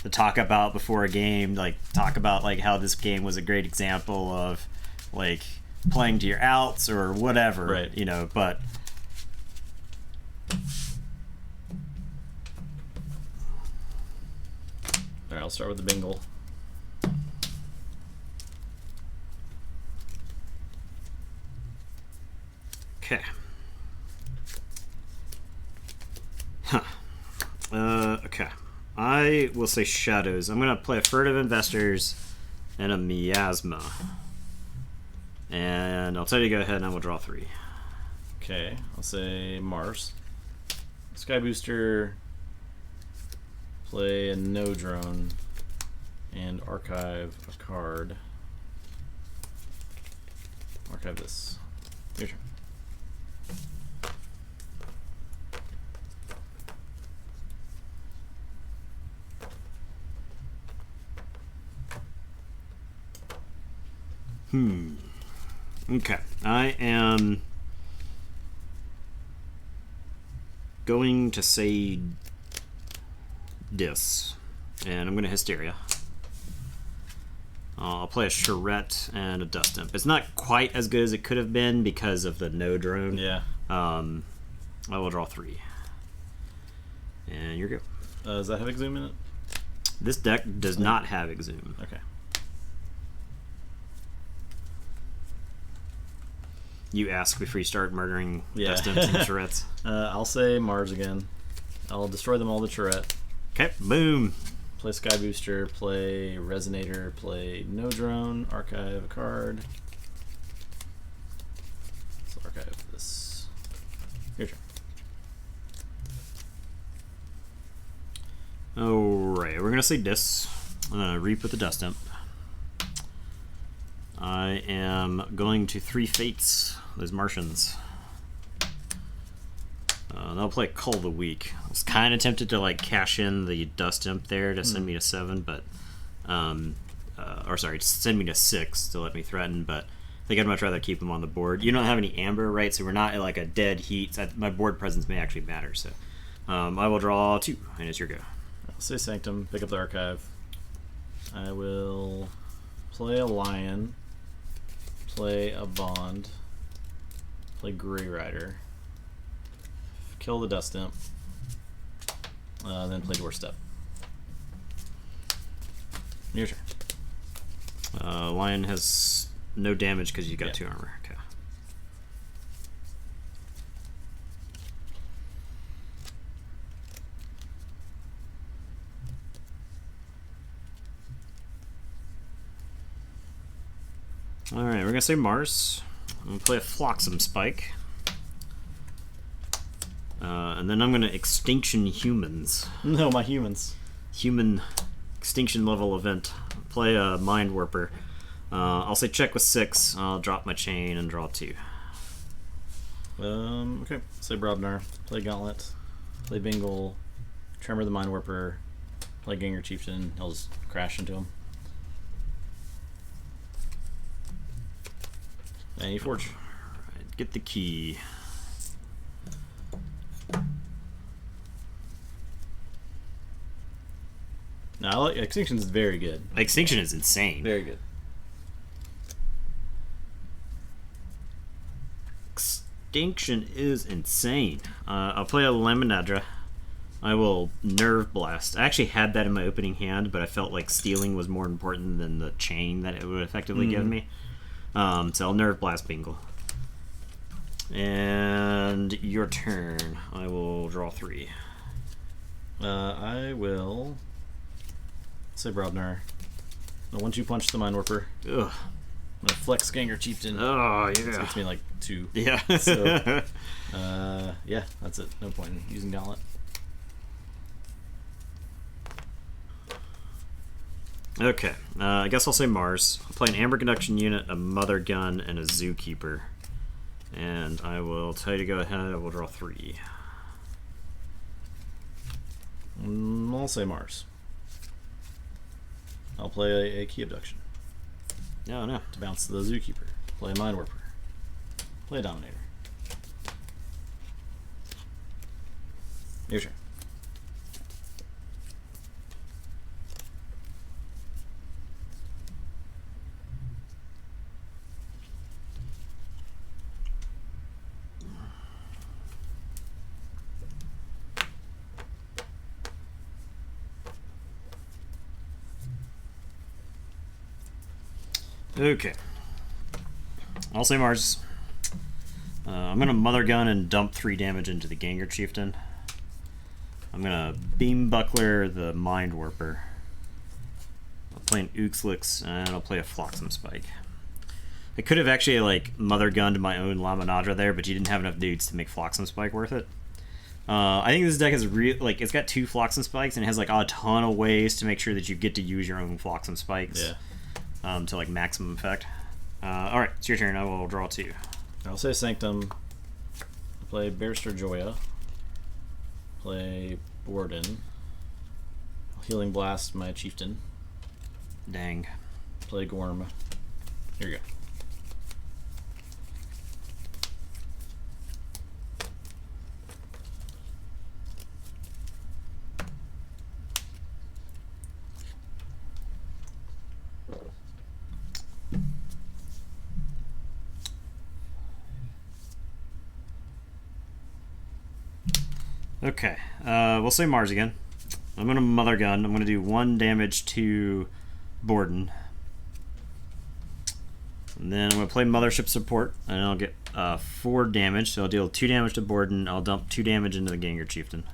to talk about before a game, like talk about like how this game was a great example of like playing to your outs or whatever, right? You know, but Alright, I'll start with the bingle. Okay. Huh. Okay. I will say shadows. I'm going to play a Furtive Investors and a Miasma. And I'll tell you to go ahead and I will draw 3. Okay, I'll say Mars. Sky Booster, play a no drone, and archive a card. Archive this. Your turn. Okay. I am going to say this, and I'm going to Hysteria. I'll play a Charette and a Dust Imp. It's not quite as good as it could have been because of the no drone. Yeah. I will draw 3. And you're good. Does that have Exhume in it? This deck does not have Exhume. Okay. You ask before you start murdering Yeah. Dust Imps and Charettes. I'll say Mars again. I'll destroy them all to Charette. Okay, boom. Play Sky Booster, play Resonator, play No Drone, archive a card. Let's archive this. Your turn. Alright, we're going to say this. I'm going to Reap with the Dust Imp. I am going to 3 Fates, those Martians. They'll play Cull the Weak. I was kind of tempted to like cash in the Dust Imp there to send me to 7, but or sorry, send me to 6 to let me threaten. But I think I'd much rather keep them on the board. You don't have any Amber, right? So we're not at like a dead heat. So my board presence may actually matter. So I will draw 2, and it's your go. I'll say Sanctum. Pick up the archive. I will play a Lion. Play a Bond. Play Grey Rider. Kill the Dust Imp. Then play Doorstep. Your turn. Lion has no damage because you got 2 armor. Okay. Alright, we're gonna say Mars. I'm gonna play a Flotsam Spike. And then I'm gonna Extinction Humans. No, my humans. Human extinction level event. Play a Mind Warper. I'll say check with 6. I'll drop my chain and draw 2. Okay. Say Brobnar. Play Gauntlet. Play Bingle. Tremor the Mind Warper. Play Ganger Chieftain. He'll just crash into him. And you forge. Alright, get the key. No, I like Extinction is very good. Extinction is insane. Very good. Extinction is insane. I'll play a Laminadra. I will Nerve Blast. I actually had that in my opening hand, but I felt like stealing was more important than the chain that it would effectively give me. So I'll Nerve Blast Bingle. And your turn. I will draw 3. I will say Brobnar. A 1/2 punch the Mind Warper. Ugh. I'm gonna flex Ganger Chieftain. Oh, yeah. So it's me like 2. Yeah. So, yeah, that's it. No point in using Gauntlet. Okay, I guess I'll say Mars. I'll play an Amber Conduction unit, a Mother Gun, and a Zookeeper. And I will tell you to go ahead. I will draw 3. I'll say Mars. I'll play a Key Abduction. No. To bounce the Zookeeper. Play a Mind Warper. Play a Dominator. Your turn. Okay. I'll say Mars. I'm going to Mother Gun and dump 3 damage into the Ganger Chieftain. I'm going to Beam Buckler the Mind Warper. I'll play an Uxlix, and I'll play a Flotsam Spike. I could have actually like Mother Gunned my own Laminadra there, but you didn't have enough dudes to make Flotsam Spike worth it. I think this deck is like it's got 2 Flotsam Spikes, and it has like a ton of ways to make sure that you get to use your own Flotsam Spikes. Yeah. To like maximum effect. Alright, it's your turn. I will draw 2. I'll say Sanctum. Play Barrister Joya. Play Borden. Healing Blast my Chieftain. Dang. Play Gorm. Here you go. Okay, we'll say Mars again. I'm going to Mother Gun. I'm going to do 1 damage to Borden. And then I'm going to play Mothership Support, and I'll get 4 damage. So I'll deal 2 damage to Borden. I'll dump 2 damage into the Ganger Chieftain.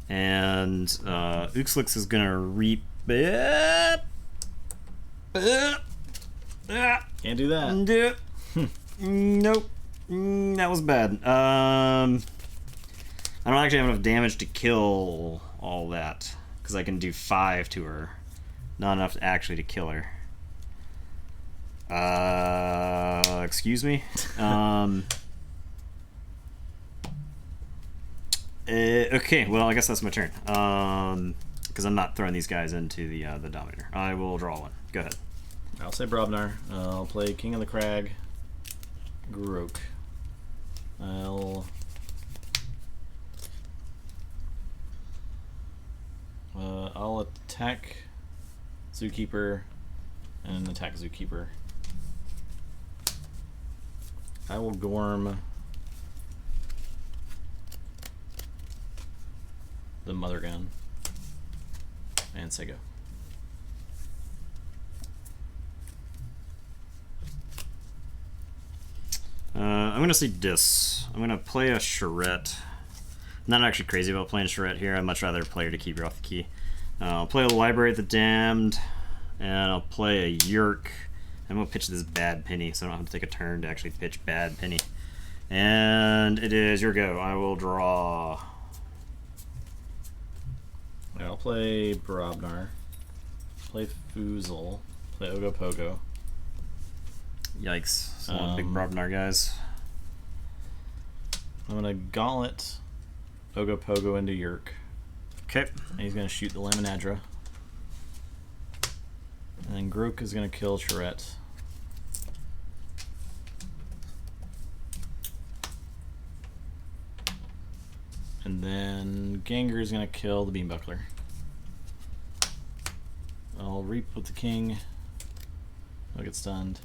And Uxlix is going to reap... Can't do that. Nope. That was bad. I don't actually have enough damage to kill all that, because I can do 5 to her. Not enough actually to kill her. Excuse me? Okay, well, I guess that's my turn. Because I'm not throwing these guys into the Dominator. I will draw 1. Go ahead. I'll say Brobnar. I'll play King of the Crag. Grok. I'll attack Zookeeper and attack Zookeeper. I will Gorm the Mother Gun and say go. I'm going to say Dis. I'm going to play a Charette. I'm not actually crazy about playing Charette here. I'd much rather play her to keep her off the key. I'll play a Library of the Damned, and I'll play a Yerk. I'm going to pitch this Bad Penny, so I don't have to take a turn to actually pitch Bad Penny. And it is your go. I will draw. I'll play Brobnar. Play Foozle. Play Ogopogo. Yikes. Some big Brobnar guys. I'm going to Gauntlet Ogopogo into Yerk. Okay. And he's going to shoot the Laminadra. And then Grok is going to kill Charette. And then Ganger is going to kill the Beambuckler. I'll Reap with the King. He'll get stunned.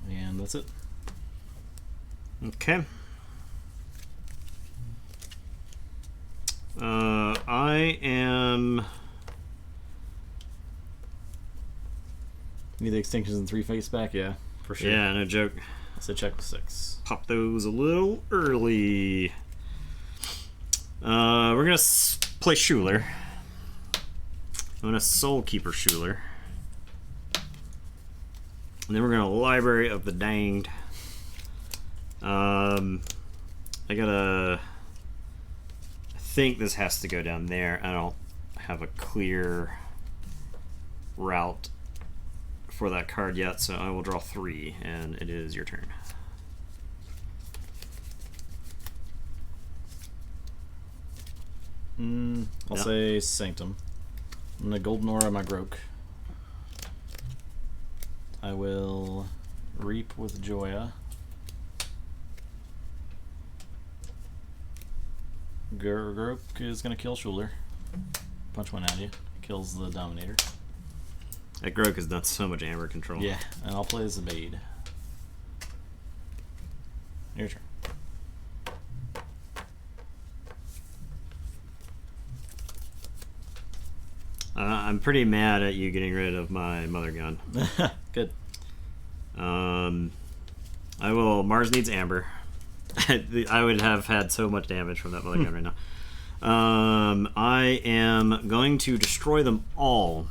And that's it. Okay. I am... Need the extinctions and 3 face back? Yeah, for sure. Yeah, no joke. So check with 6. Pop those a little early. We're gonna play Schuler. I'm gonna Soul Keeper Schuler. And then we're gonna Library of the Danged. I think this has to go down there. I don't have a clear route for that card yet, so I will draw 3, and it is your turn. I'll say Sanctum. I'm gonna Golden Aura my Groke. I will Reap with Joya. Groke is gonna kill Schuler. Punch one at you. Kills the Dominator. That Groke has done so much Amber control. Yeah, and I'll play Zabade. Your turn. I'm pretty mad at you getting rid of my Mother Gun. Good. I will. Mars needs Amber. I would have had so much damage from that Mother Gun right now. I am going to destroy them all,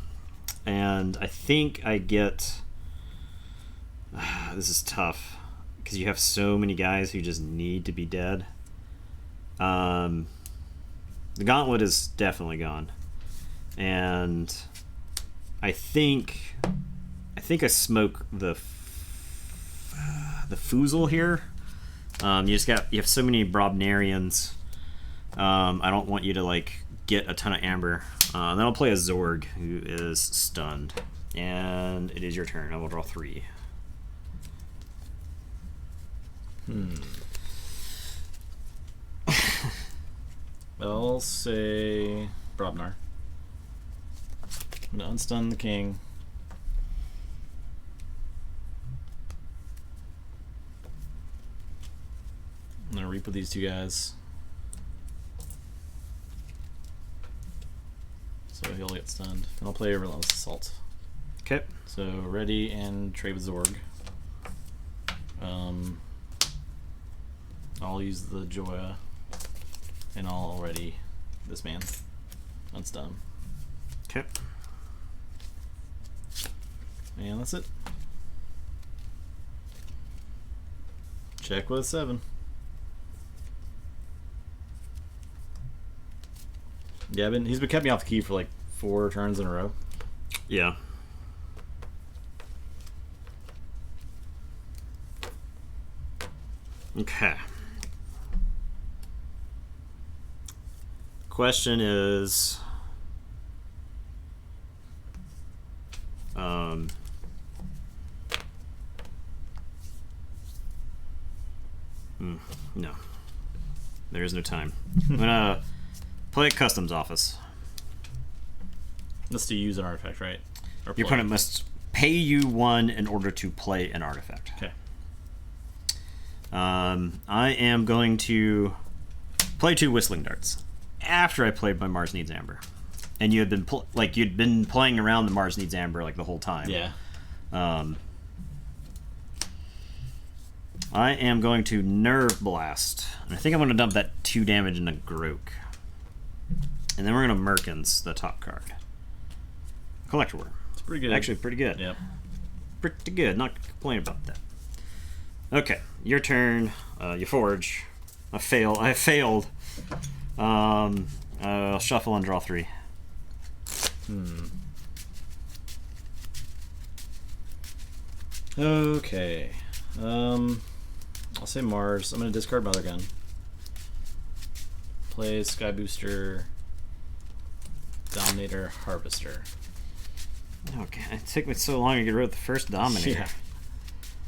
and I think I get. This is tough because you have so many guys who just need to be dead. The Gauntlet is definitely gone, and I think I smoke the Foozle here. You have so many Brobnarians. I don't want you to like get a ton of Amber. Then I'll play a Zorg who is stunned, and it is your turn. I will draw 3. I'll say Brobnar. I'm gonna unstun the king. I'm gonna Reap with these 2 guys. So he'll get stunned. And I'll play a Relentless Assault. Okay. So ready and trade with Zorg. I'll use the Joya. And I'll already this man. Unstun. Okay. And that's it. Check with 7. Yeah, he's been kept me off the key for like 4 turns in a row. Yeah. Okay. Question is, no, there is no time. I'm gonna play a customs office. Let's do use an artifact, right? Or Your play. opponent must pay you 1 in order to play an artifact. Okay. I am going to play 2 Whistling Darts after I played my Mars Needs Amber, and you had been you'd been playing around the Mars Needs Amber like the whole time. Yeah. I am going to Nerve Blast, and I think I'm going to dump that 2 damage into Groke, and then we're going to Merkins, the top card. Collector Worm. It's pretty good. Actually, pretty good. Yep. Pretty good. Not complaining about that. Okay, your turn. You forge. I failed. I'll shuffle and draw 3. Okay. I'll say Mars. I'm gonna discard Mother Gun. Play Sky Booster, Dominator, Harvester. Okay, it took me so long to get rid of the first Dominator.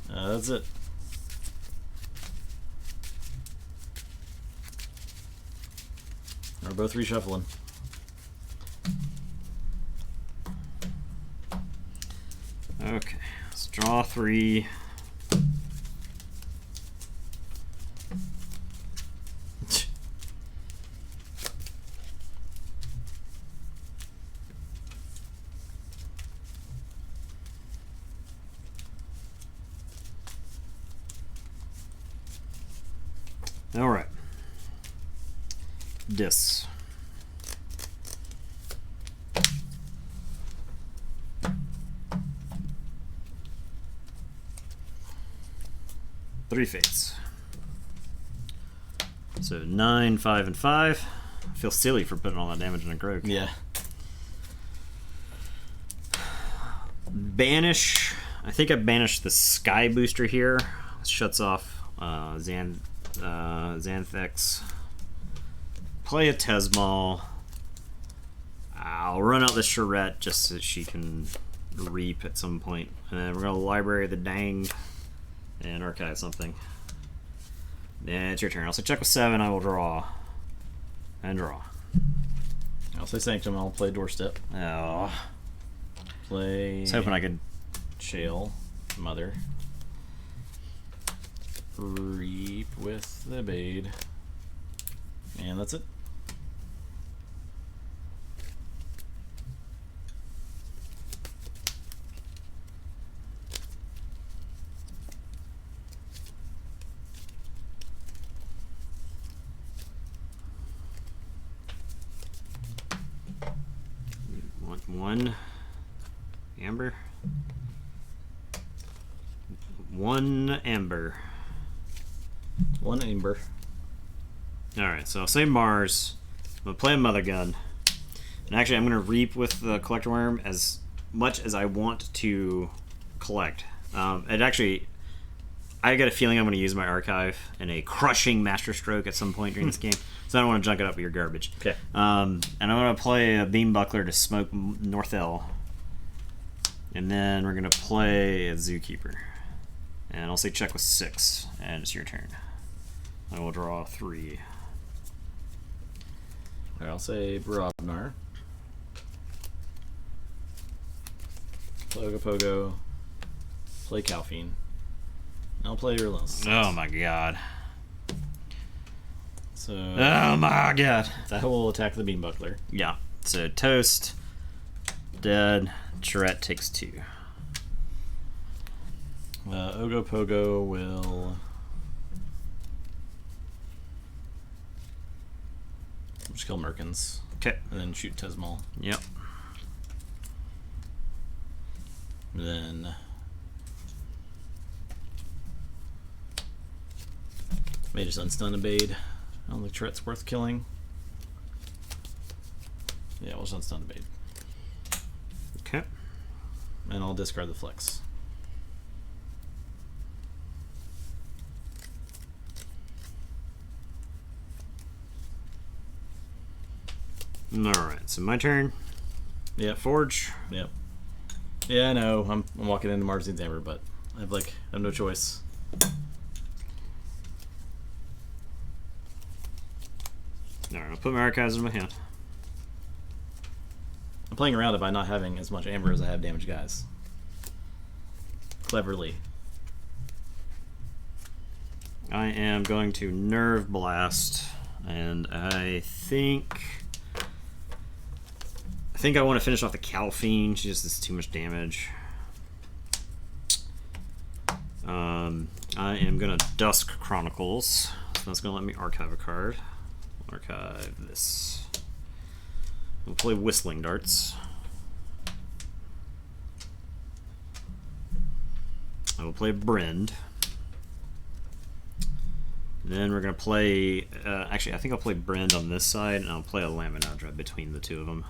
Yeah. That's it. We're both reshuffling. Okay, let's draw 3. All right. Dis. Three fates. So 9, 5, and 5. I feel silly for putting all that damage in a Grog. Yeah. Banish. I think I banished the Sky Booster here. It shuts off Xanthex. Play a Tesmal. I'll run out the Charette just so she can reap at some point. And then we're going to Library the Danged and archive something. Yeah, it's your turn. I'll say check with 7. I will draw. And draw. I'll say Sanctum. I'll play Doorstep. Oh. Play. I was hoping I could. Shale. Mother. Reap with the Bade. And that's it. Want one amber? One amber. One Amber. Alright, so I'll say Mars. I'm going to play a Mother Gun. And actually, I'm going to reap with the Collector Worm as much as I want to collect. It actually, I get a feeling I'm going to use my archive in a crushing masterstroke at some point during this game. So I don't want to junk it up with your garbage. Okay. And I'm going to play a Beam Buckler to smoke Northel. And then we're going to play a Zookeeper. And I'll say check with 6. And it's your turn. I will draw 3. I'll say Brognar. Play Ogopogo. Play Calphine. I'll play Relentless. Oh my god. So Oh my god. that will attack the Beam Buckler. Yeah. So toast. Dead. Charette takes 2. Ogopogo will just kill Merkins. Okay. And then shoot Tesmal. Yep. And then may just unstun a Bade. I don't think Charette's worth killing. Yeah, we'll just unstun a Bade. Okay. And I'll discard the Flex. Alright, so my turn. Yep. Forge. Yep. Yeah, I know. I'm walking into Marzine's Amber, but I have no choice. Alright, I'll put my archives in my hand. I'm playing around it by not having as much Amber as I have damaged guys. Cleverly. I am going to Nerve Blast, and I think I want to finish off the Calphine. She just does too much damage. I am gonna Dusk Chronicles, so that's gonna let me archive a card. Archive this. We'll play Whistling Darts. I will play Brend. Then we're gonna play. Actually, I think I'll play Brend on this side, and I'll play a Laminadra between the two of them.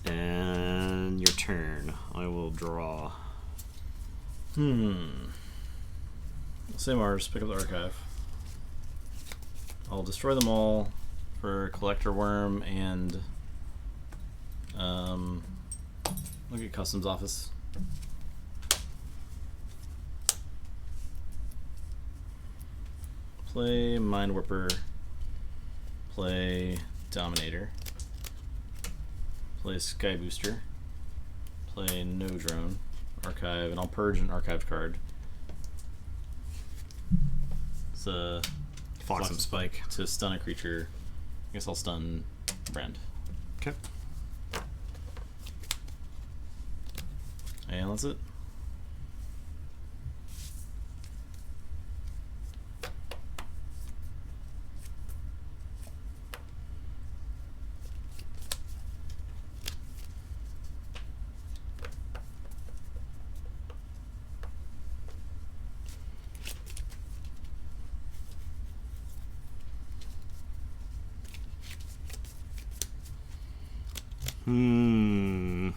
And your turn. I will draw. I'll say Mars, pick up the archive. I'll destroy them all for Collector Worm and look at Customs Office. Play Mind Whipper. Play Dominator. Play Sky Booster. Play No Drone. Archive, and I'll purge an archived card. It's a Flotsam Spike. to stun a creature. I guess I'll stun Brand. Okay. And that's it. Hmm.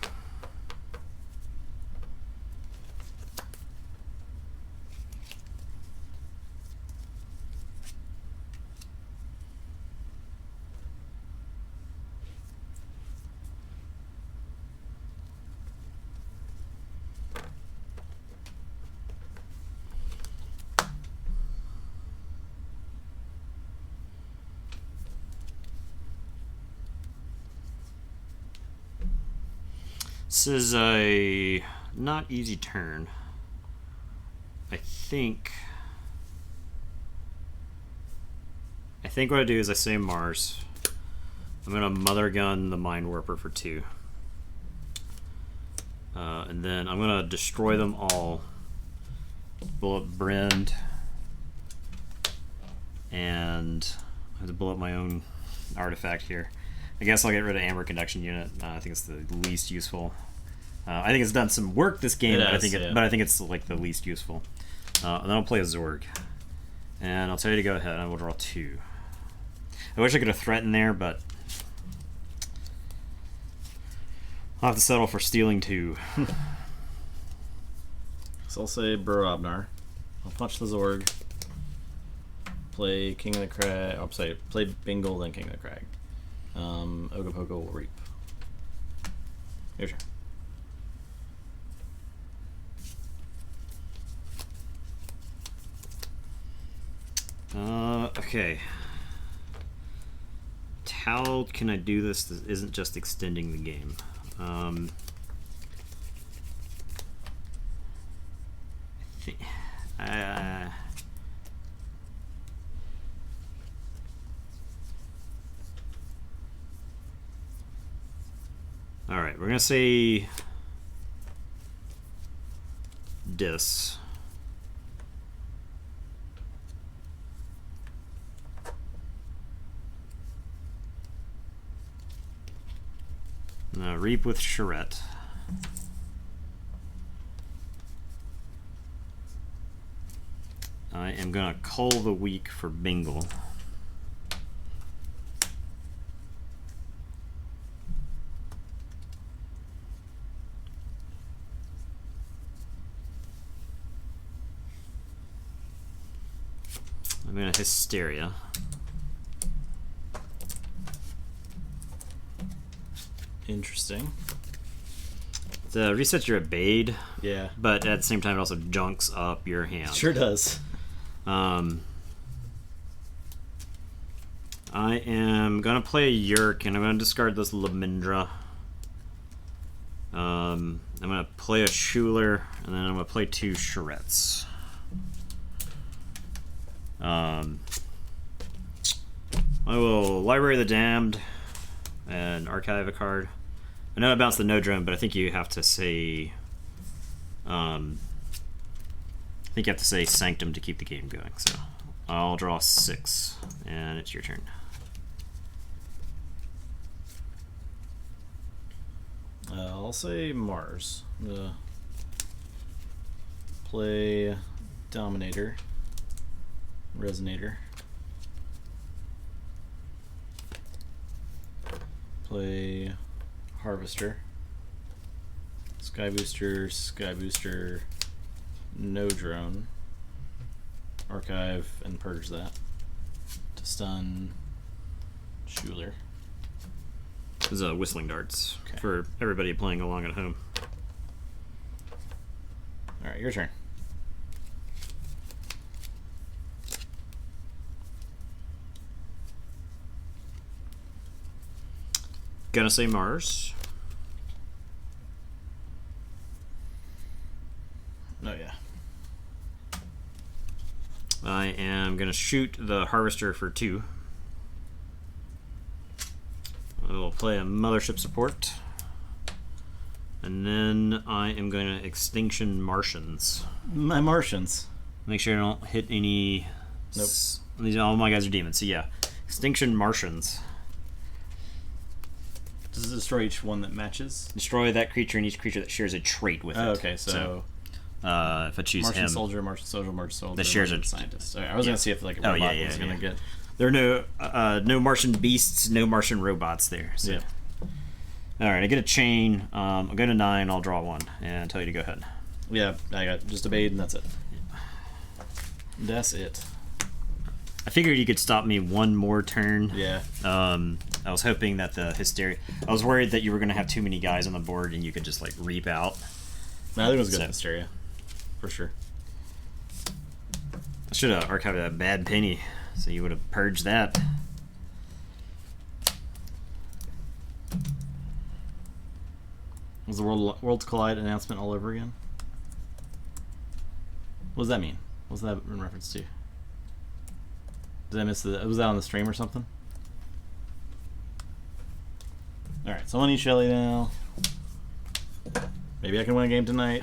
This is a not easy turn. I think what I do is I say Mars. I'm gonna Mother Gun the Mind Warper for 2. And then I'm gonna destroy them all. Blow up Brend. And I have to blow up my own artifact here. I guess I'll get rid of Amber Conduction Unit. I think it's the least useful. I think it's done some work this game, but I think it's like the least useful. And then I'll play a Zorg, and I'll tell you to go ahead. I will draw 2. I wish I could have threatened there, but I'll have to settle for stealing 2. So I'll say Burobnar. I'll punch the Zorg. Play King of the Crag. Oh, sorry, play Bingle, then King of the Crag. Ogopogo will reap. Your turn. Okay. How can I do this that isn't just extending the game? Alright, we're gonna say Dis. Reap with Charette. I am gonna cull the weak for Bingle. I'm gonna Hysteria. Interesting. It resets your Abade. Yeah. But at the same time, it also junks up your hand. Sure does. I am gonna play a Yerk, and I'm gonna discard this Lamindra. I'm gonna play a Schuler, and then I'm gonna play 2 Charettes. I will Library of the Damned and archive a card. I know I bounced the No Drone, but I think you have to say Sanctum to keep the game going. So I'll draw 6, and it's your turn. I'll say Mars. Play Dominator, Resonator. Play Harvester, Sky Booster, No Drone, archive and purge that to stun Schuler. This is Whistling Darts Okay. for everybody playing along at home. Alright, your turn. Gonna say Mars. Oh yeah. I am gonna shoot the Harvester for 2. I will play a Mothership Support. And then I am going to Extinction Martians. My Martians. Make sure I don't hit any... Nope. All my guys are demons, so yeah. Extinction Martians. Does it destroy each one that matches? Destroy that creature and each creature that shares a trait with it. Oh, okay, so if I choose Martian him... Soldier, Martian Soldier, Martian Soldier, that shares Martian a... Scientist. Right, I was going to see if like a robot was going to get... There are no Martian beasts, no Martian robots there. So. Yeah. Alright, I get a chain. I'll go to 9, I'll draw 1, and tell you to go ahead. Yeah, I got just a bait, and that's it. That's it. I figured you could stop me one more turn. Yeah. I was hoping that the Hysteria... I was worried that you were going to have too many guys on the board and you could just, like, reap out. No, I think it was good Hysteria. For sure. I should have archived that bad penny, so you would have purged that. Was the Worlds Collide announcement all over again? What does that mean? What's that in reference to? Did I miss the... Was that on the stream or something? Alright, so I need Shelly now. Maybe I can win a game tonight.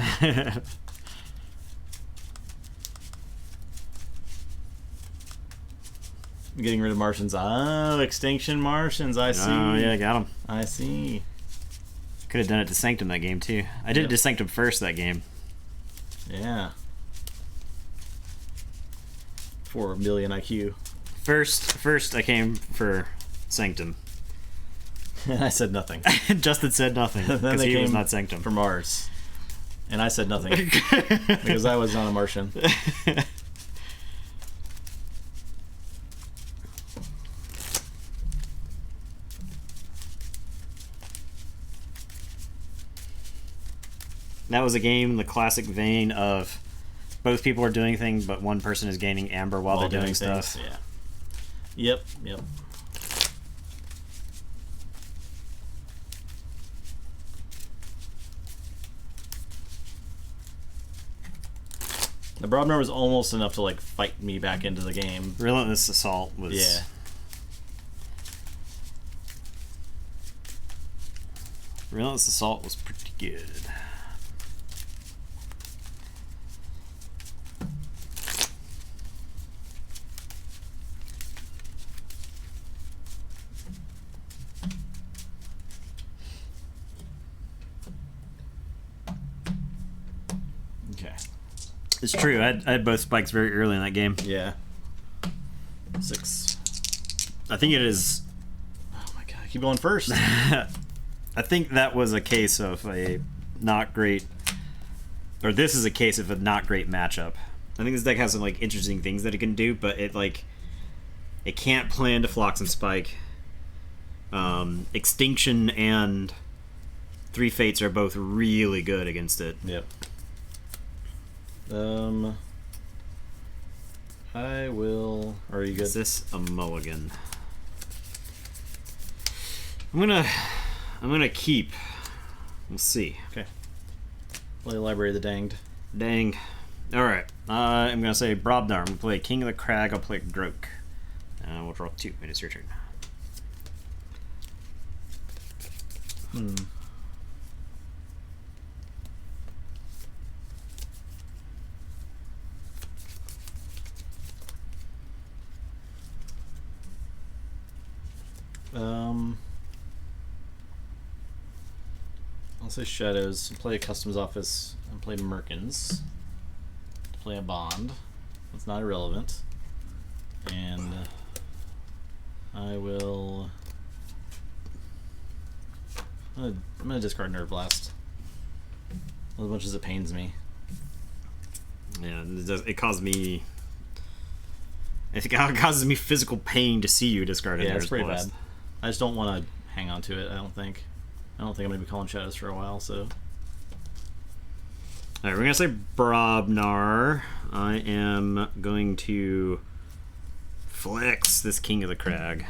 Getting rid of Martians. Oh, Extinction Martians. I see. Oh, yeah, got them. I see. Could have done it to Sanctum that game, too. I did it to Sanctum first that game. Yeah. 4 million IQ. First I came for Sanctum. And I said nothing. Justin said nothing, because he was not Sanctum. For Mars. And I said nothing. Because I was not a Martian. That was a game in the classic vein of both people are doing things, but one person is gaining amber while they're doing stuff. Yeah. Yep. The Brobner was almost enough to like fight me back into the game. Relentless Assault was... Yeah. Relentless Assault was pretty good. Okay. It's true. I had both spikes very early in that game. Yeah. 6. I think it is... Oh my god, I keep going first. I think that was a case of a not great... Or this is a case of a not great matchup. I think this deck has some like interesting things that it can do, but it like... It can't plan to Phlox and Spike. Extinction and 3 Fates are both really good against it. Yep. I will... Are you good? Is this a mulligan? I'm gonna keep. We'll see. Okay. Play Library of the Danged. Dang. Alright. I'm gonna say Brobnar. I'm gonna play King of the Crag. I'll play Grok. We'll draw 2. And it's your turn. I'll say Shadows, play a Customs Office, and play Merkins. Play a Bond. That's not irrelevant. And I will... I'm gonna discard Nerve Blast. As much as it pains me. Yeah, it caused me... I think it causes me physical pain to see you discard it. Yeah, it's pretty bad. I just don't want to hang on to it, I don't think. I'm going to be calling Shadows for a while, so... Alright, we're going to say Brobnar. I am going to flex this King of the Crag.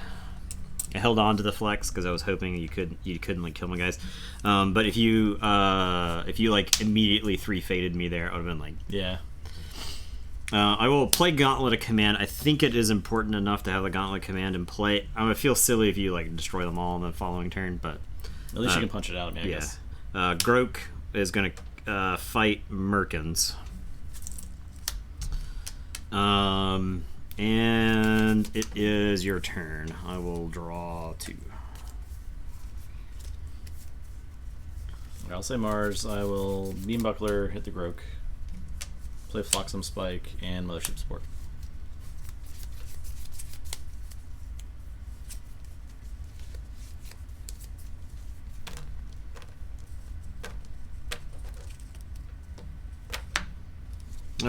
I held on to the flex because I was hoping you couldn't like kill my guys. But if you like immediately 3-fated me there, I would have been like... Yeah. I will play Gauntlet of Command. I think it is important enough to have the Gauntlet of Command in play. I'm going to feel silly if you like destroy them all in the following turn, but... At least you can punch it out of me, I guess. Grok is going to fight Merkins. And it is your turn. I will draw 2. I'll say Mars. I will Beam Buckler, hit the Grok, play Flotsam Spike, and Mothership Support.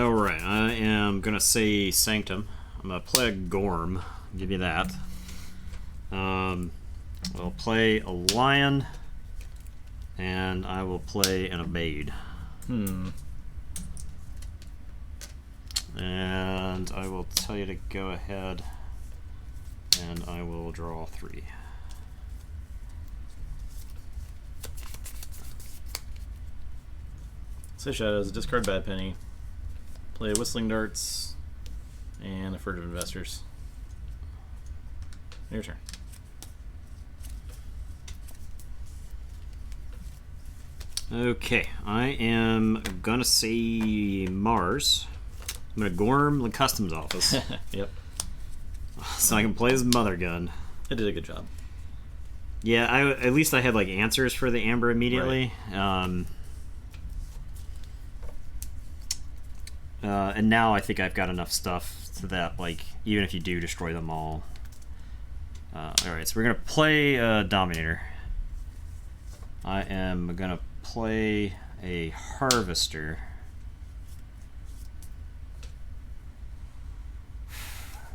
Alright, I am gonna say Sanctum. I'm gonna play a Gorm. Give you that. I'll play a Lion. And I will play an Obeyed. And I will tell you to go ahead. And I will draw 3. Say Shadows, discard Bad Penny, play Whistling Darts, and a Furtive Investors. Your turn. Okay, I am gonna say Mars. I'm gonna Gorm the customs office. Yep. So I can play his Mother Gun. It did a good job. Yeah, at least I had like answers for the Amber immediately. Right. And now I think I've got enough stuff so that, like, even if you do destroy them all. Alright, so we're going to play Dominator. I am going to play a Harvester.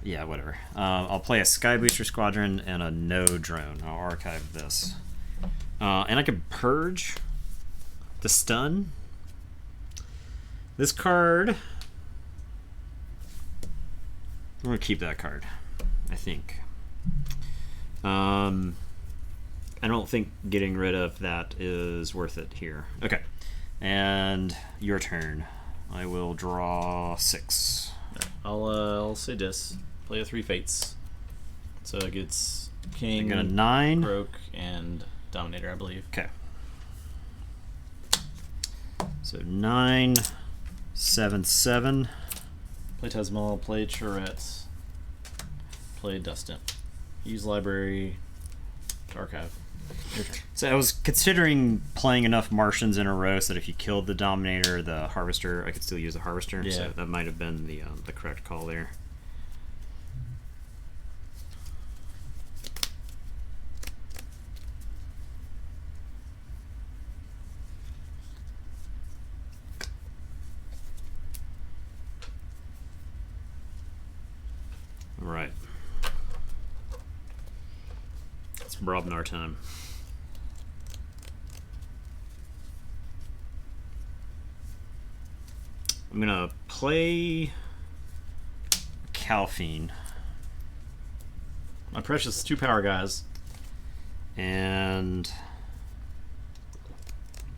Yeah, whatever. I'll play a Sky Booster Squadron and a No Drone. I'll archive this. And I can Purge to stun. This card... I'm going to keep that card, I think. I don't think getting rid of that is worth it here. Okay. And your turn. I will draw 6. I'll say Dis. Play a 3 Fates. So it gets King, I got a 9. Croak, and Dominator, I believe. Okay. So 9, 7, 7. Play Tesmal, play Charette, play Dustin. Use Library to archive. Your turn. So I was considering playing enough Martians in a row so that if you killed the Dominator, the Harvester, I could still use the Harvester. Yeah. So that might have been the correct call there. Right. It's Brobnar time. I'm gonna play Calphine. My precious 2 power guys. And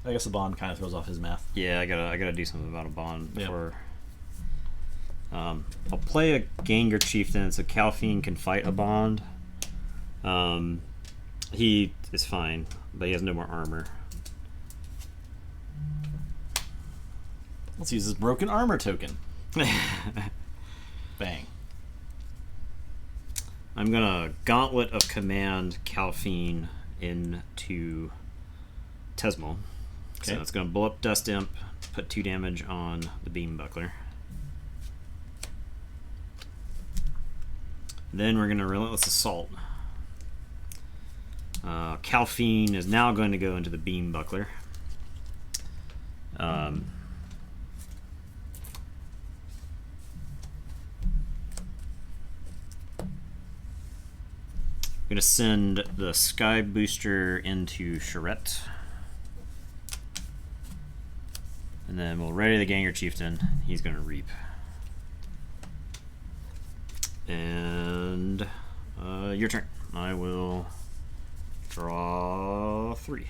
I guess the bond kind of throws off his math. yeah, I gotta do something about a bond Yep. before. I'll play a Gengar Chieftain, so Calphine can fight a bond. He is fine, but he has no more armor. Let's use this broken armor token. Bang. I'm gonna Gauntlet of Command Calphine into Tesmal. Okay. So it's gonna blow up Dust Imp, put 2 damage on the Beam Buckler. Then we're gonna Relentless Assault. Calphine is now going to go into the Beam Buckler. I'm gonna send the Sky Booster into Charette. And then we'll ready the Gengar Chieftain. He's gonna Reap. And your turn. I will draw 3.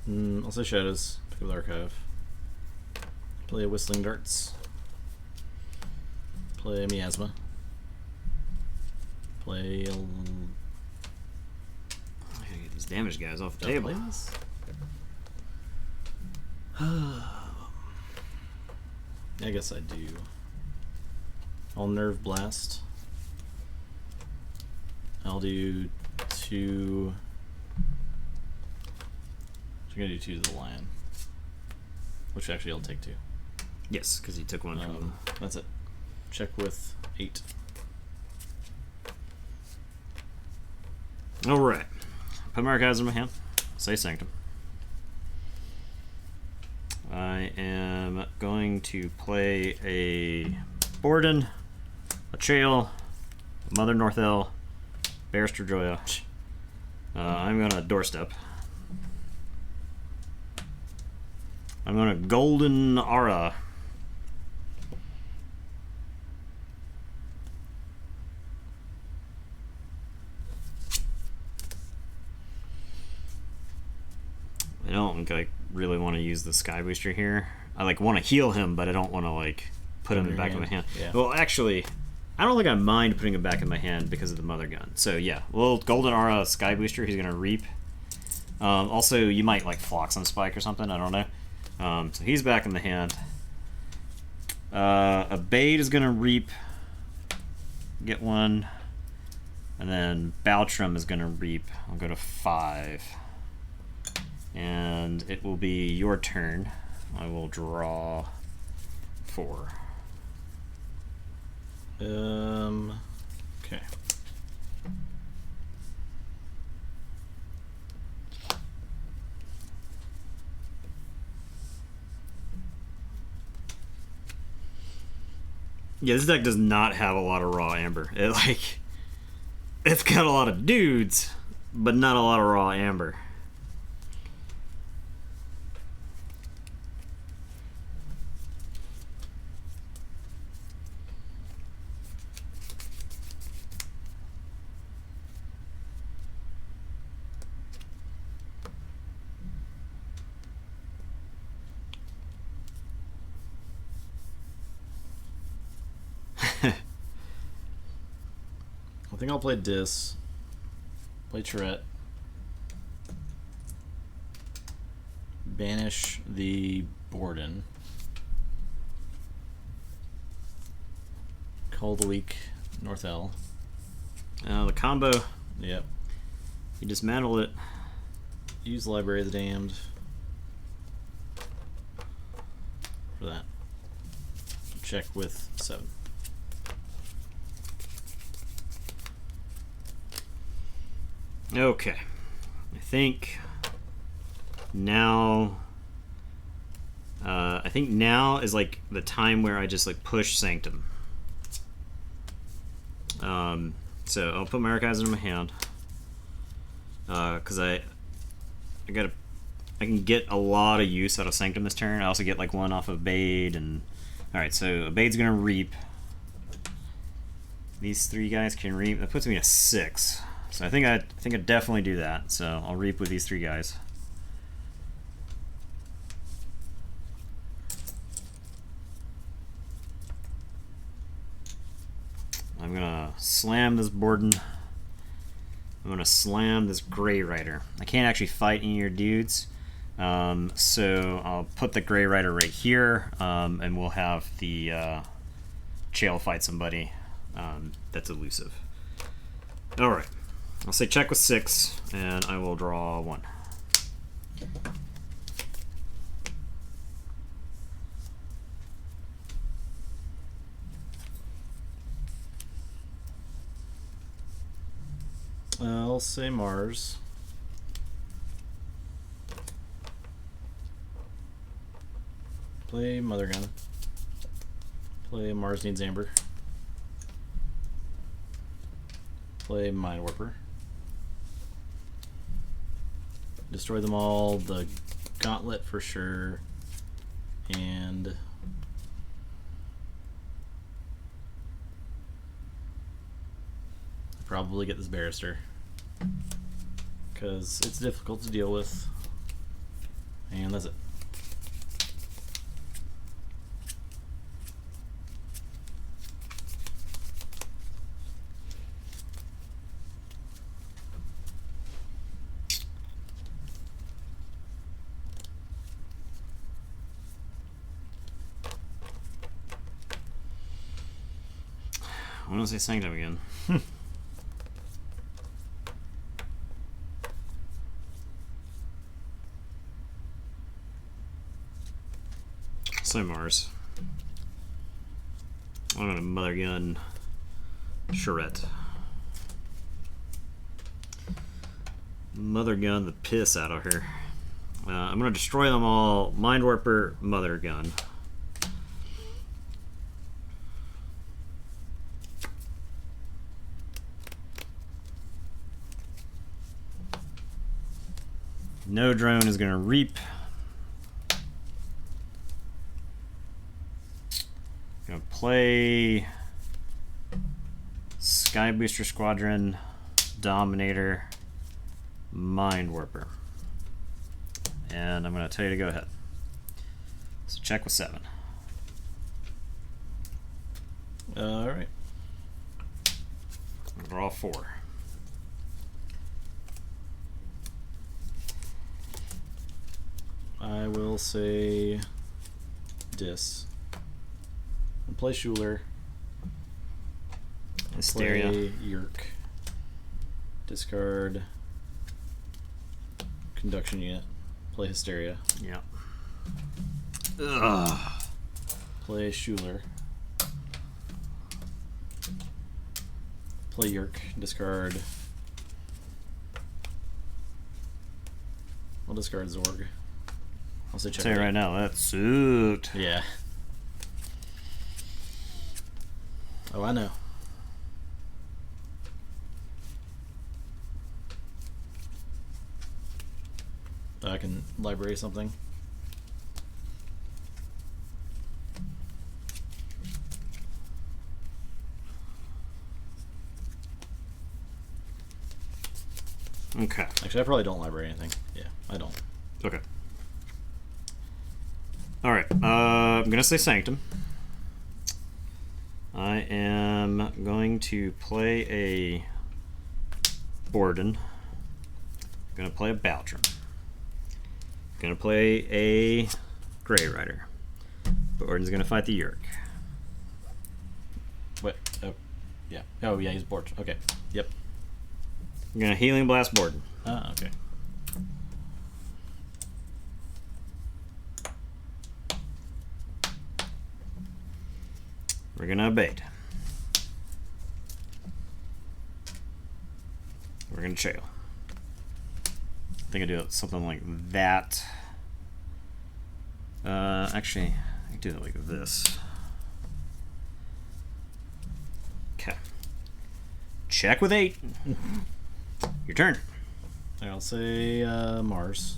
I'll say Shadows. Pick up the archive. Play Whistling Darts. Play Miasma. Play. I gotta get these damage guys off the Don't table. play this? I guess I do. I'll Nerve Blast. I'll do 2. I'm gonna do 2 to the Lion. Which actually I'll take 2. Yes, because he took one from them. That's it. Check with 8. Alright. Put my archives in my hand. Say Sanctum. I am going to play a Borden, a Chael, a Mother Northel, Barrister Joya. I'm going to Doorstep. I'm going to Golden Aura. I don't like really want to use the Sky Booster here. I like want to heal him, but I don't want to like put him in the back of my hand. Yeah. Well, actually, I don't think I mind putting him back in my hand because of the Mother Gun. So yeah, well, Golden Aura Sky Booster. He's gonna reap. Also, you might like Flock on Spike or something. I don't know. So he's back in the hand. A Bait is gonna reap. Get one, and then Baltrum is gonna reap. I'll go to 5. And it will be your turn. I will draw 4. Okay. Yeah, this deck does not have a lot of raw amber. It's got a lot of dudes, but not a lot of raw amber. I think I'll play Dis. Play Tourette. Banish the Borden. Call the weak Northel. The combo, Yep. you dismantle it. Use Library of the Damned for that. Check with 7. Okay. I think now is like the time where I just like push Sanctum. So I'll put my archives in my hand. Cause I can get a lot of use out of Sanctum this turn. I also get like one off of Bade and alright, so Bade's gonna reap. These 3 guys can reap. That puts me at 6. So I think I definitely do that. So I'll reap with these 3 guys. I'm gonna slam this Borden. I'm gonna slam this Grey Rider. I can't actually fight any of your dudes, so I'll put the Grey Rider right here, and we'll have the Chael fight somebody that's elusive. All right. I'll say check with 6, and I will draw 1. I'll say Mars. Play Mother Gun. Play Mars Needs Amber. Play Mind Warper. Destroy them all. The Gauntlet for sure. And probably get this Barrister. Because it's difficult to deal with. And that's it. I want to say Sanctum again. Say Mars. I'm gonna Mother Gun Charette. Mother gun the piss out of her. I'm gonna destroy them all. Mind Warper, Mother gun. No drone is gonna reap. Gonna play Sky Booster Squadron, Dominator, Mind Warper. And I'm going to tell you to go ahead. So check with 7. Alright. Draw 4. I will say Dis. And play Schuler. Hysteria. Play Yerk. Discard Conduction Unit. Play Hysteria. Yeah. Ugh. Play Schuler. Play Yerk. Discard. I'll discard Zorg. I'll say check. I'll tell you right now, that sucked. Yeah. Oh, I know. I can library something. Okay. Actually, I probably don't library anything. Yeah, I don't. Okay. Alright, I'm going to say Sanctum. I am going to play a Borden. Going to play a Baltram. Going to play a Grey Rider. Borden's going to fight the Yerk. What? Oh, yeah. Oh, yeah, he's bored. Okay. Yep. I'm going to Healing Blast Borden. Ah, okay. We're going to Abate. We're going to Chael. I think I do something like that. Actually, I can do it like this. Okay. Check with 8. Your turn. I'll say Mars.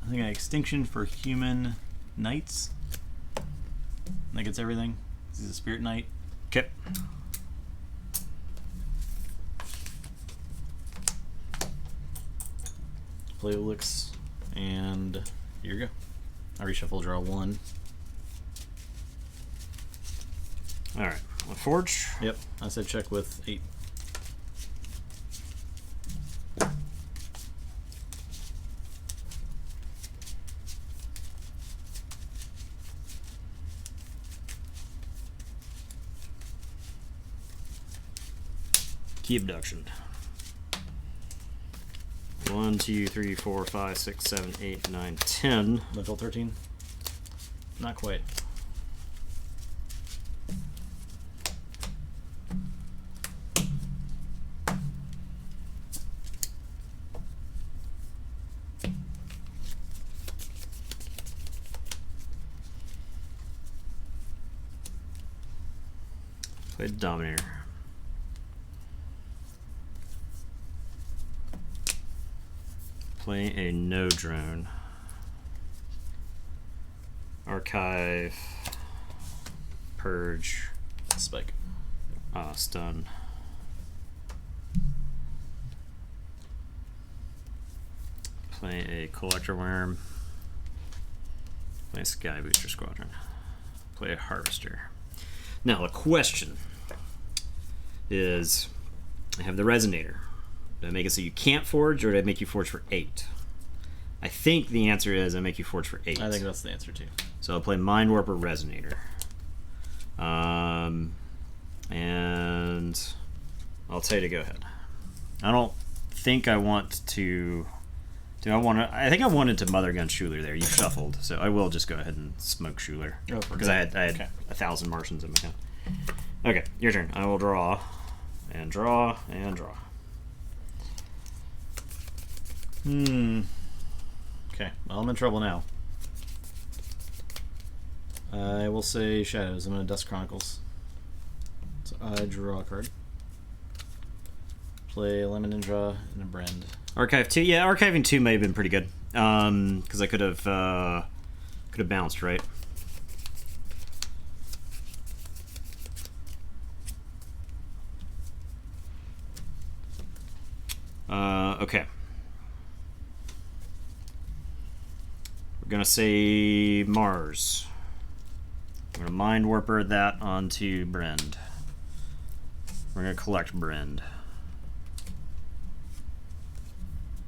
I think an extinction for human knights. That gets everything. He's a spirit knight. Okay. Play Olix, and here you go. I reshuffle, draw 1. Alright. Forge. Yep, I said check with 8. Key abduction. 1, 2, 3, 4, 5, 6, 7, 8, 9, 10. Level 13? Not quite. Play Dominator. Play a no drone. Archive. Purge. Spike. Stun. Play a Collector Worm. Play a Sky Booster Squadron. Play a Harvester. Now the question is, I have the Resonator. Do I make it so you can't forge, or do I make you forge for 8? I think the answer is I make you forge for 8. I think that's the answer too. So I'll play Mind Warper Resonator. And I'll tell you to go ahead. I don't think I want to... I think I wanted to Mother Gun Schuler there. You shuffled, so I will just go ahead and smoke Schuler. Oh, because I had 1,000 Martians in my hand. Okay, your turn. I will draw, and draw, and draw. Okay, well, I'm in trouble now. I will say Shadows. I'm going to Dust Chronicles. So I draw a card. Play Lemon Ninja and a Brand. Archive 2? Yeah, Archiving 2 may have been pretty good. Because I could have bounced, right? Okay. We're gonna say Mars. We're gonna Mind Warper that onto Brend. We're gonna collect Brend.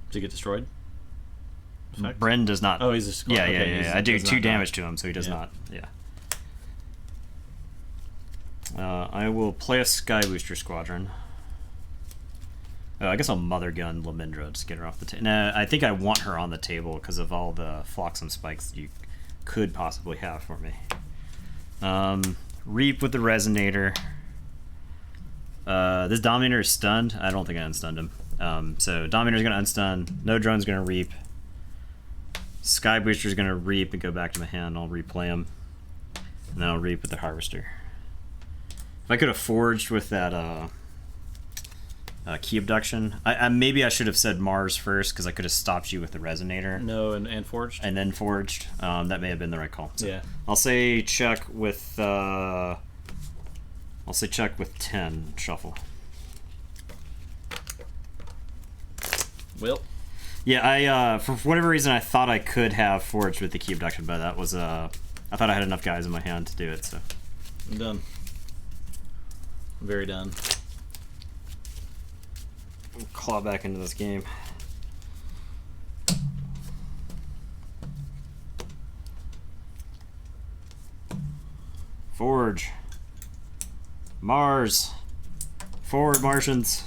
Does he get destroyed? Effect? Brend does not. Oh, he's just... Yeah, okay, yeah. I do 2 damage to him, so he does not. Yeah. I will play a Sky Booster Squadron. I guess I'll Mother Gun Lamindra just get her off the table. Nah, I think I want her on the table because of all the Flotsam spikes you could possibly have for me. Reap with the Resonator. This Dominator is stunned. I don't think I unstunned him. So Dominator's going to unstun. No Drone's going to Reap. Sky Booster's going to Reap and go back to my hand. I'll replay him. And then I'll Reap with the Harvester. If I could have forged with that Key Abduction, maybe I should have said Mars first because I could have stopped you with the Resonator. No, and Forged? And then Forged. That may have been the right call. So yeah. I'll say check with 10 shuffle. Well. Yeah, I for whatever reason I thought I could have Forged with the Key Abduction, but that was I thought I had enough guys in my hand to do it, so. I'm done. I'm very done. Claw back into this game. Forge. Mars. Forward, Martians.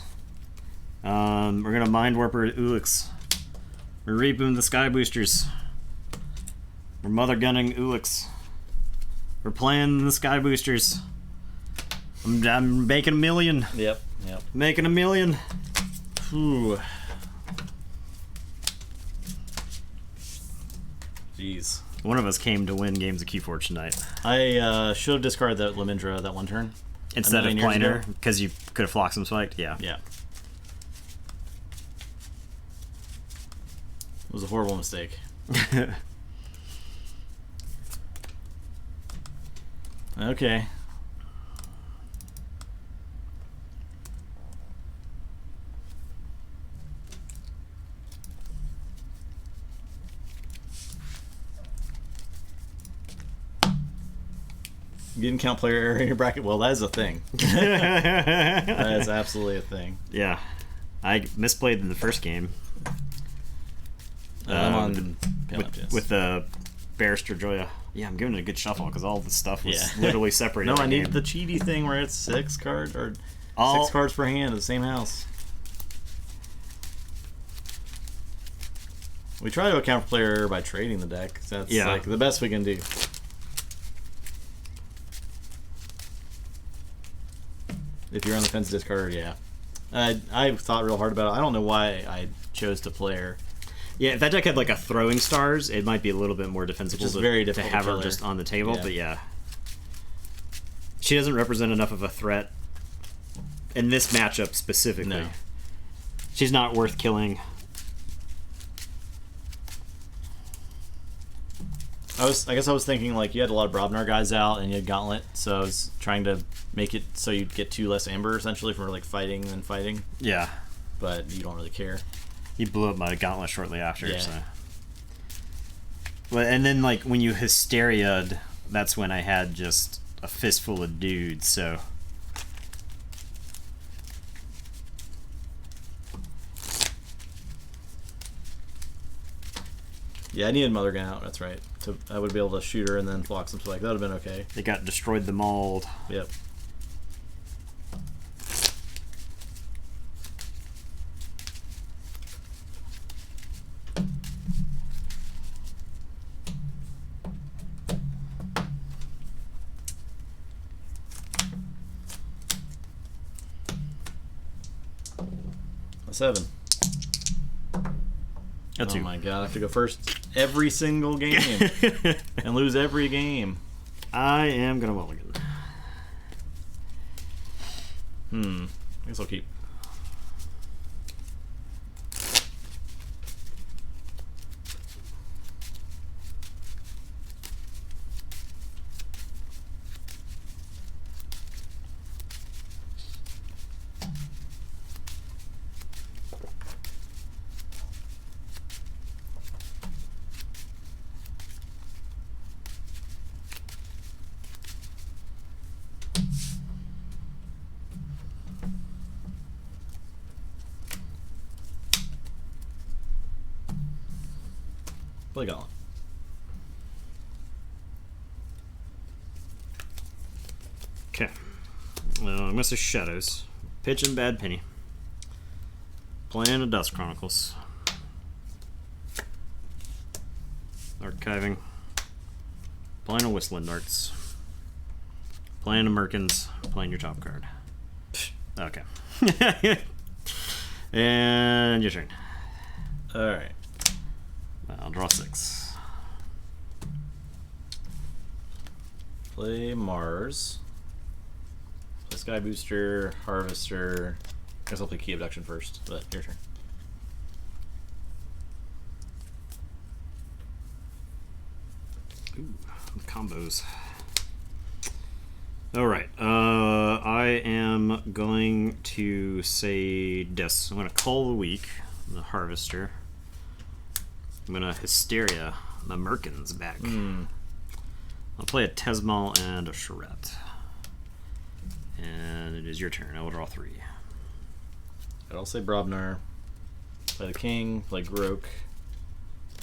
We're gonna Mind Warper Ulix. We're reaping the Sky Boosters. We're Mother Gunning Ulix. We're playing the Sky Boosters. I'm making a million. Yep. Making a million. Ooh. Jeez. One of us came to win games of Keyforge tonight. I should have discarded that Lamindra that one turn. Instead of playing her, because you could have Flotsam spiked? Yeah. Yeah. It was a horrible mistake. Okay. You didn't count player error in your bracket? Well, that is a thing. That is absolutely a thing. Yeah. I misplayed in the first game. I'm on with the Barrister Joya. Yeah, I'm giving it a good shuffle because all the stuff was literally separated. No, I need the cheaty thing where it's 6 cards or 6 cards per hand of the same house. We try to account for player error by trading the deck. That's like the best we can do. If you're on the fence discard, yeah. I thought real hard about it. I don't know why I chose to play her. Yeah, if that deck had like a throwing stars, it might be a little bit more defensible. It's just very difficult to have her just on the table, but yeah. She doesn't represent enough of a threat in this matchup specifically. No. She's not worth killing. I guess I was thinking like you had a lot of Brobnar guys out and you had Gauntlet, so I was trying to make it so you'd get 2 less Amber essentially from like fighting and fighting. Yeah. But you don't really care. He blew up my Gauntlet shortly after, yeah. So. Well, and then like when you Hysteria'd, that's when I had just a fistful of dudes, so. Yeah, I needed Mother Gun out, that's right. So I would be able to shoot her and then block some spike. That would have been okay. They got destroyed the mold. Yep. A 7. That's oh my god, I have to go first every single game and lose every game. I am gonna mulligan. I guess I'll keep. Play Gauntlet. Okay. I'm gonna say Shadows. Pitching Bad Penny. Playing a Dust Chronicles. Archiving. Playing a Whistling Darts. Playing a Merkins. Playing your top card. Okay. And your turn. Alright. I'll draw 6. Play Mars. Play Sky Booster, Harvester. I guess I'll play Key Abduction first, but your turn. Ooh, combos. Alright, I am going to say this. I'm going to Call the Week, the Harvester. I'm going to Hysteria, the Merkins back. I'll play a Tesmal and a Charette. And it is your turn. I will draw 3. I'll say Brobnar. Play the King, play Grok.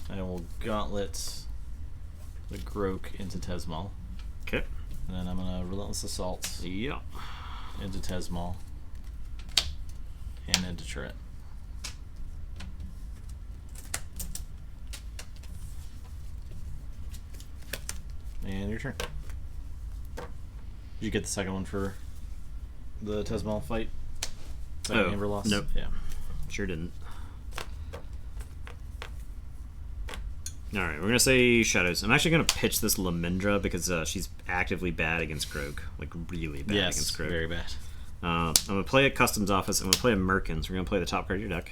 I will Gauntlet the Grok into Tesmal. Okay. And then I'm going to Relentless Assault Yeah. into Tesmal and into Charette. And your turn. Did you get the second one for the Tesmal fight? Oh, Amber lost? nope. Yeah. Sure didn't. Alright, we're going to say Shadows. I'm actually going to pitch this Lamindra because she's actively bad against Grog. Like, really bad against Grog. Very bad. I'm going to play a Customs Office. I'm going to play a Merkins. We're going to play the top card of your deck.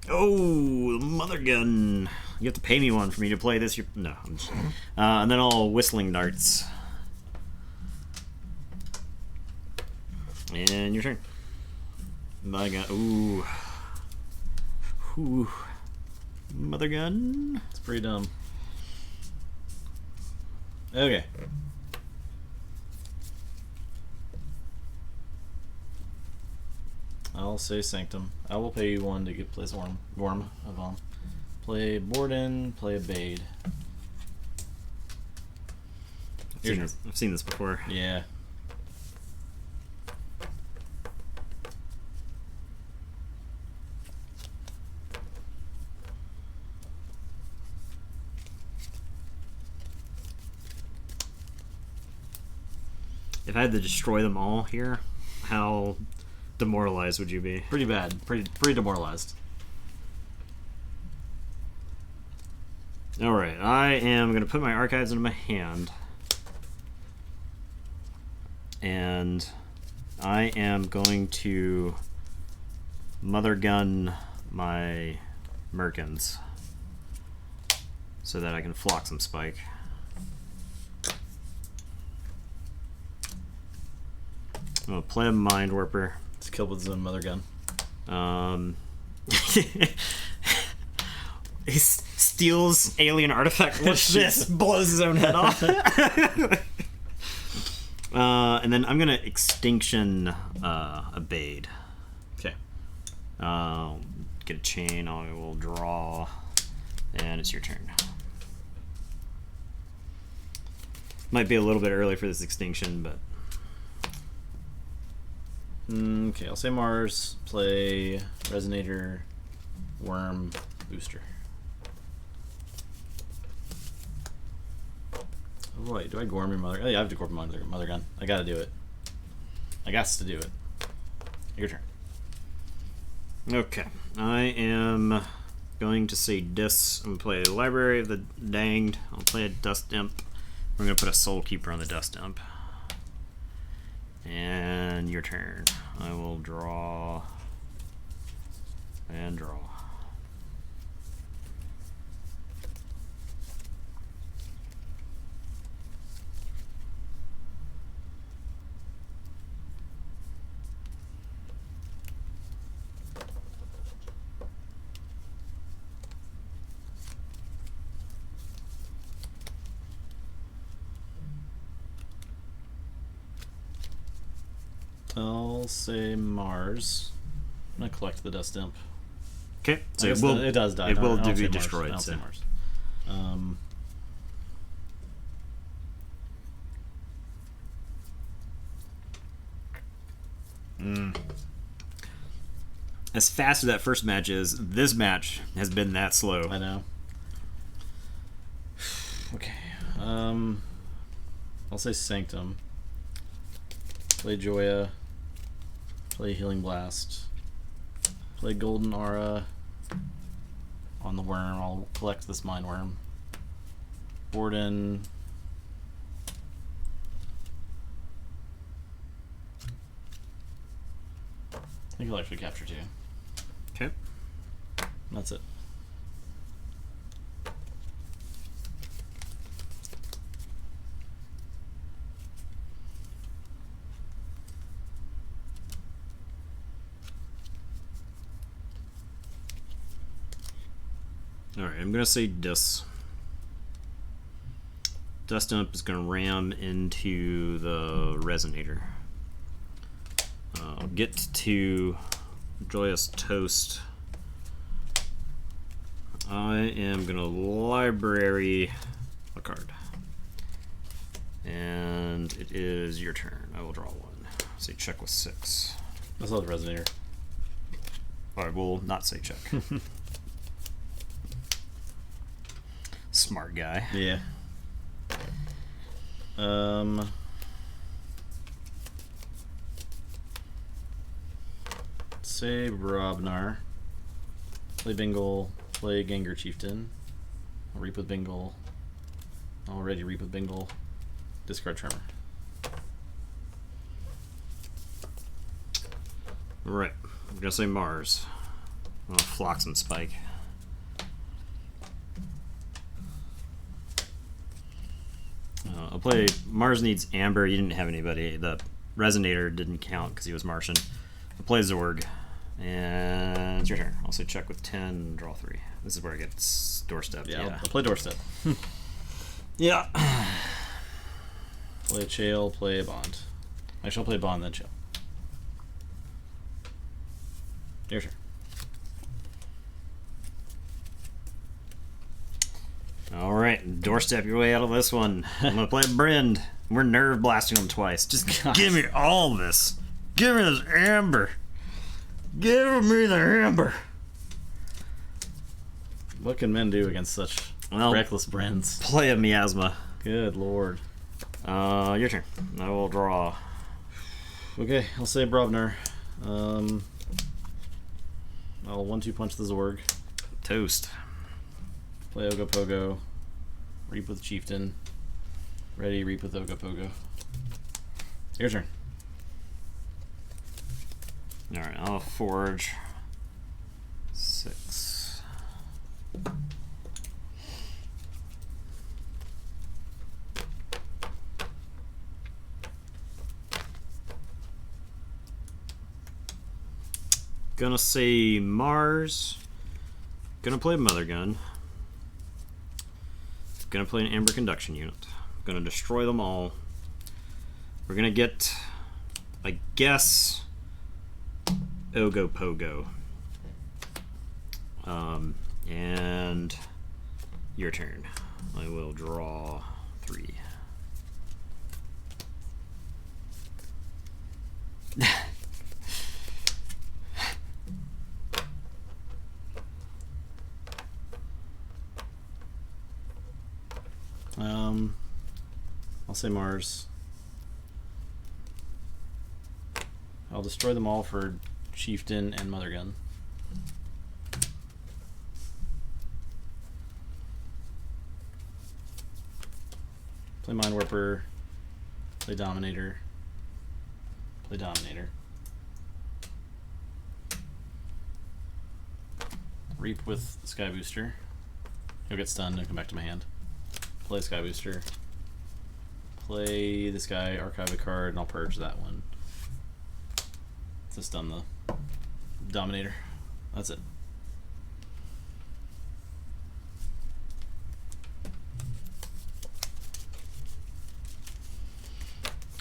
Oh, Mother Gun. You have to pay me one for me to play this. No, I'm just... and then I'll Whistling Darts. And your turn. My God. Ooh. Ooh. Mother Gun. It's pretty dumb. Okay. I'll say Sanctum. I will pay you one to get place Worm of Play Borden, play a Bade. I've seen this before. Yeah. If I had to destroy them all here, how demoralized would you be? Pretty bad. Pretty demoralized. Alright, I am going to put my archives into my hand. And I am going to Mother Gun my Merkins so that I can flock some Spike. I'm going to play a Mind Warper. It's killed with his own Mother Gun. He steals alien artifact. What's this? Blows his own head off. And then I'm gonna Extinction a Bade. Okay. Get a chain. I will draw, and it's your turn. Might be a little bit early for this Extinction, but Okay, I'll say Mars. Play Resonator, Worm, Booster. Oh, wait, do I Gorm your Mother? Oh, yeah, I have to Gorm my Mother Gun. I gotta do it. I got to do it. Your turn. Okay, I am going to say Dis. I'm going to play Library of the Danged. I'll play a Dust Imp. We're going to put a Soul Keeper on the Dust Imp. And your turn. I will draw and draw. I'll say Mars. I'm gonna collect the Dust Imp. Okay, so it does die. It will I'll be say destroyed. Mars. I'll say Mars. As fast as that first match is, this match has been that slow. I know. Okay. I'll say Sanctum. Play Joya. Play Healing Blast. Play Golden Aura on the worm. I'll collect this Mind Worm. Borden. I think he'll actually capture 2. Okay. That's it. Alright, I'm going to say Dis. Dust Imp is going to ram into the Resonator. I'll get to Joyous Toast. I am going to library a card. And it is your turn. I will draw one. Say check with 6. That's not the Resonator. I will not say check. Smart guy. Yeah. Say Brobnar. Play Bingle. Play Gengar Chieftain. I'll reap with Bingle. Already reap with Bingle. Discard Tremor. Right. I'm gonna say Mars. I'm gonna Flox and Spike. I'll play Mars needs Amber. You didn't have anybody. The Resonator didn't count because he was Martian. I'll play Zorg. And it's your turn. I'll say check with 10, draw 3. This is where it gets doorstep. Yeah. I'll play Doorstep. Yeah. Play Chael, play Bond. Actually, I'll play Bond, then Chael. Your turn. Alright, doorstep your way out of this one. I'm gonna play Brend. We're nerve blasting them twice. Just give me all this. Give me this amber. Give me the amber. What can men do against such reckless Brends? Play a miasma. Good lord. Your turn. I will draw. Okay, I'll say Brobnar. I'll 1-2 punch the Zorg. Toast. Play Ogopogo. Reap with Chieftain. Ready, reap with Ogopogo. Your turn. Alright, I'll forge 6. Gonna say Mars. Gonna play Mother Gun. Gonna play an Amber Conduction unit. Gonna destroy them all. We're gonna get, I guess, Ogopogo. And your turn. I will draw 3. I'll say Mars. I'll destroy them all for Chieftain and Mother Gun. Play Mind Warper. Play Dominator. Play Dominator. Reap with Sky Booster. He'll get stunned and come back to my hand. Play Sky Booster. Play this guy, archive a card, and I'll purge that one. To stun the Dominator. That's it.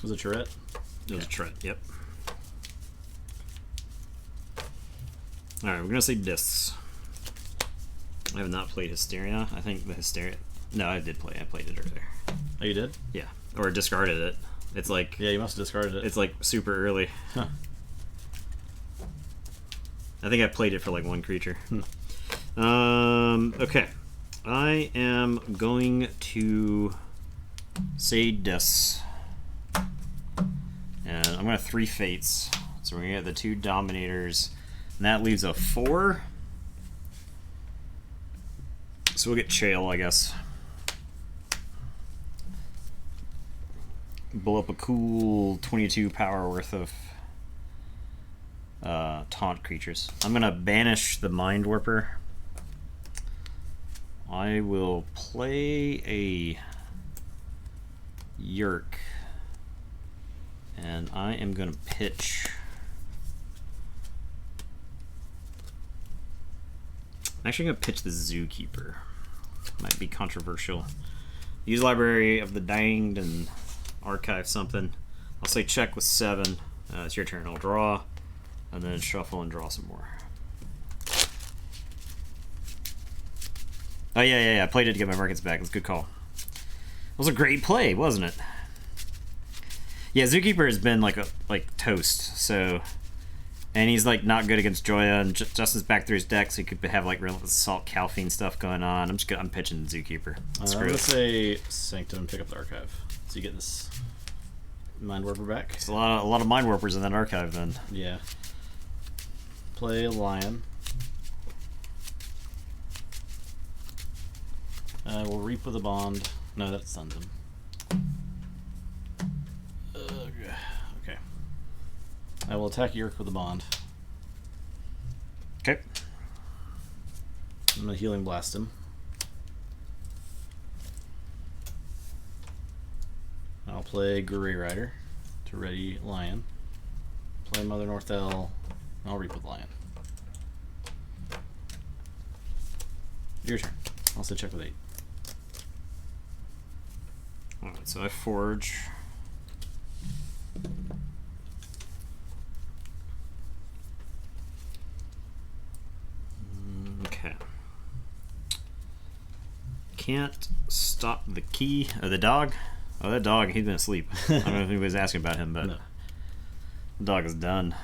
Was it Charette? It was a Charette, yep. Alright, we're gonna say discs. I have not played Hysteria. I think the Hysteria... No, I did play. I played it earlier. Oh, you did? Yeah. Or discarded it. It's like... Yeah, you must have discarded it. It's like super early. Huh. I think I played it for like one creature. Okay. I am going to say discs. And I'm going to 3 Fates. So we're going to get the 2 Dominators. And that leaves a 4. So we'll get Chael, I guess. Blow up a cool 22 power worth of taunt creatures. I'm going to banish the Mind Warper. I will play a Yerk. And I am going to pitch... I'm actually going to pitch the Zookeeper. Might be controversial. Use Library of the Danged and archive something. I'll say check with 7. It's your turn. I'll draw. And then shuffle and draw some more. Oh, yeah. I played it to get my markets back. It's a good call. It was a great play, wasn't it? Yeah, Zookeeper has been like toast, so... And he's like not good against Joya, and Justin's back through his deck, so he could have like real Assault Calphine stuff going on. I'm pitching Zookeeper. I'm gonna say Sanctum and pick up the archive, so you get this Mind Warper back. It's a lot of Mind Warpers in that archive then. Yeah. Play Lion. We'll Reap with a Bond. No, that stuns him. Okay. I will attack Yerk with a Bond. Okay. I'm gonna Healing Blast him. I'll play Gray Rider to ready Lion. Play Mother Northel. I'll Reap with Lion. Your turn. I'll say check with 8. Alright, so I forge. Okay. Can't stop the key. The dog? Oh, that dog, he's been asleep. I don't know if anybody's asking about him, but No. the dog is done.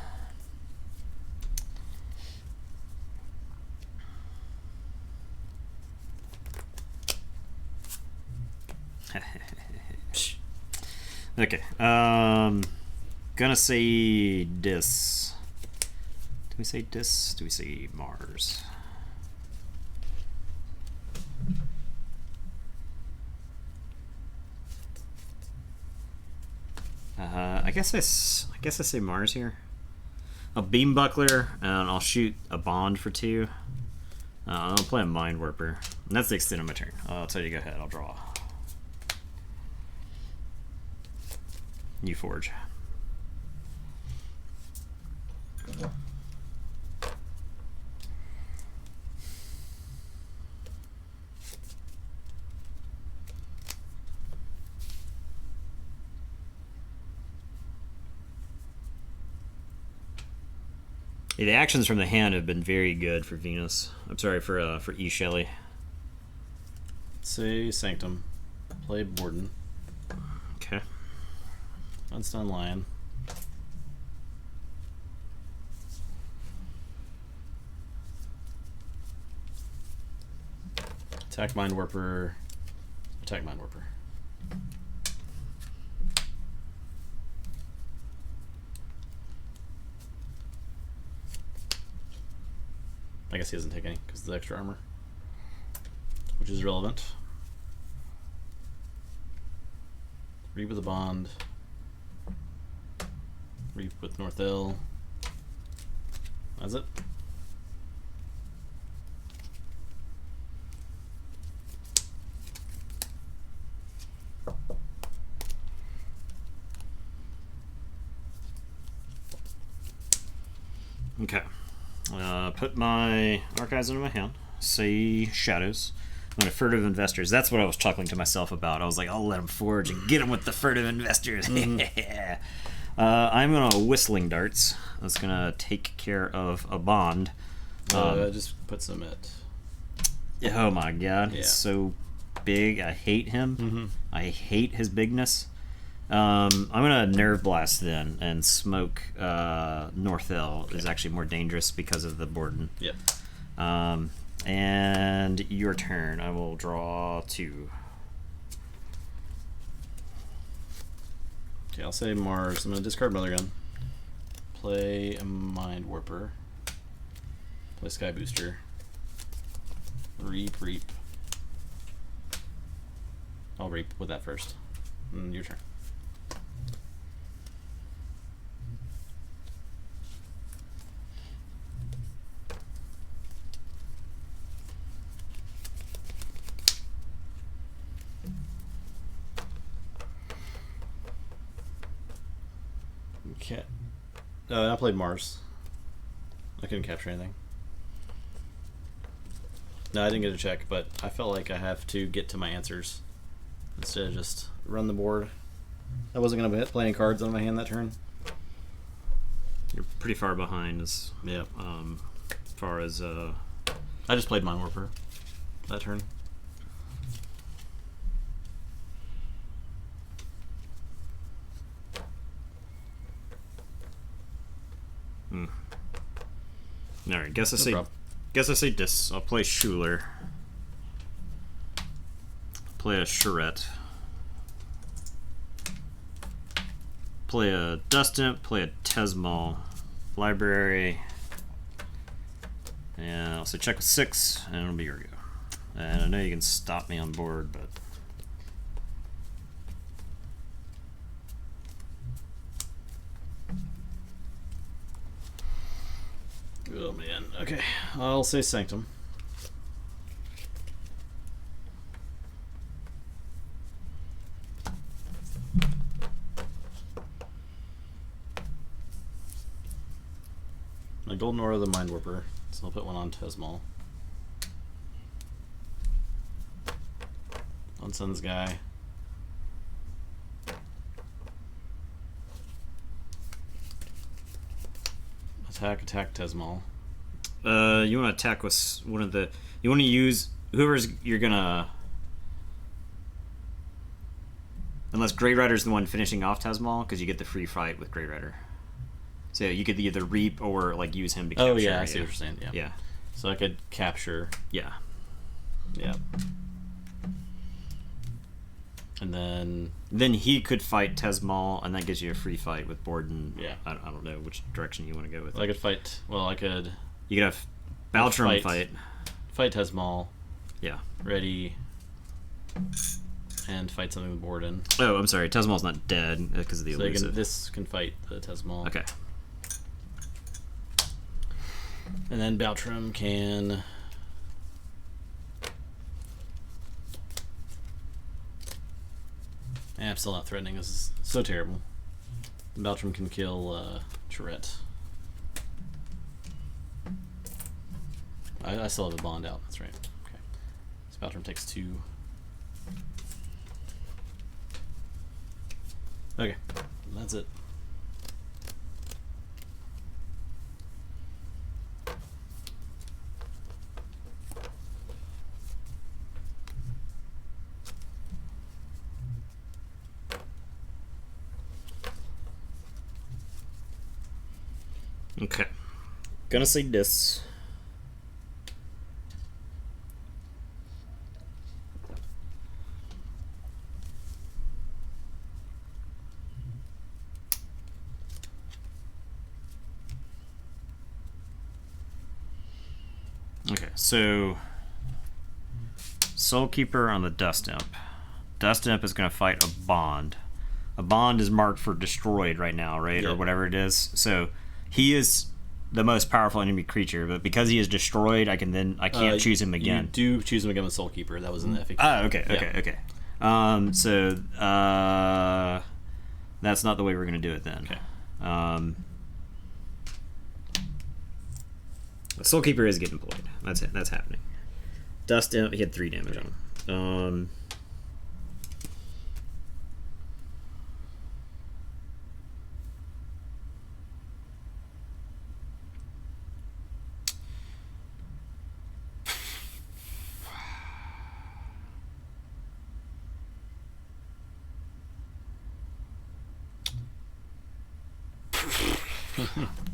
Okay, gonna say Dis. Do we say Dis? Do we say Mars? I guess I say Mars here. I'll Beam Buckler and I'll shoot a Bond for 2. I'll play a Mind Warper. And that's the extent of my turn. I'll tell you to go ahead. I'll draw. You forge. Yeah, the actions from the hand have been very good for Venus. I'm sorry for E. Shelley. Say Sanctum. Play Borden. Okay. Unstun Lion. Attack Mind Warper. Attack Mind Warper. I guess he doesn't take any because of the extra armor, which is relevant. Reap with a bond. Reap with North Hill. That's it. Okay. Put my archives into my hand. Say shadows. I'm going to furtive investors. That's what I was chuckling to myself about. I was like, I'll let him forge and get him with the furtive investors. Mm-hmm. I'm going to whistling darts. That's going to take care of a bond. Just put some at. Oh my god, yeah. He's so big. I hate him. Mm-hmm. I hate his bigness. I'm gonna nerve blast then and smoke North Hill. Okay. Is actually more dangerous because of the Borden. Yep. And your turn. I will draw 2. Okay, I'll say Mars. I'm gonna discard Mother Gun. Play a Mind Warper. Play Sky Booster. Reap. I'll reap with that first. Your turn. Okay. I played Mars. I couldn't capture anything. No, I didn't get a check, but I felt like I have to get to my answers instead of just run the board. I wasn't going to play any cards on my hand that turn. You're pretty far behind as yeah. Far as I just played Mind Warper that turn. All right, guess I say dis. I'll play Schuler. Play a Charette. Play a Dustin. Play a Tesmal. Library. And I'll say check with 6, and it'll be your go. And I know you can stop me on board, but. Oh man. Okay. I'll say Sanctum. My Golden Aura, the Mind Warper. So I'll put one on Tesmal. On Sun's Guy. Attack Tesmal. You want to attack with one of the. You want to use whoever's you're gonna. Unless Grey Rider's the one finishing off Tesmal, because you get the free fight with Grey Rider. So you could either reap or like use him to capture. Oh yeah, I see what you're saying. Yeah. Yeah. So I could capture. Yeah. Yeah. And then he could fight Tesmal, and that gives you a free fight with Borden. Yeah. I don't know which direction you want to go with. Well, I could fight. Well, I could. You could have Baltrum fight Tesmal. Yeah. Ready. And fight something with Borden. Oh, I'm sorry. Tesmal's not dead because of the elusive. This can fight the Tesmal. Okay. And then Baltrum can. I'm still not threatening. This is so terrible. Baltrum can kill Charette. I still have a bond out. That's right. Okay. So Baltrum takes 2. Okay. That's it. Okay. Gonna say this. Okay, so Soulkeeper on the Dust Imp. Dust Imp is going to fight a bond. a bond is marked for destroyed right now, right? Yeah. Or whatever it is. So he is the most powerful enemy creature, but because he is destroyed, I can't choose him again. You do choose him again with Soul Keeper. That was in the FAQ. Oh, okay. So that's not the way we're gonna do it then. Okay. Soul Keeper is getting deployed. That's it. That's happening. Dust Imp, he had 3 damage on him.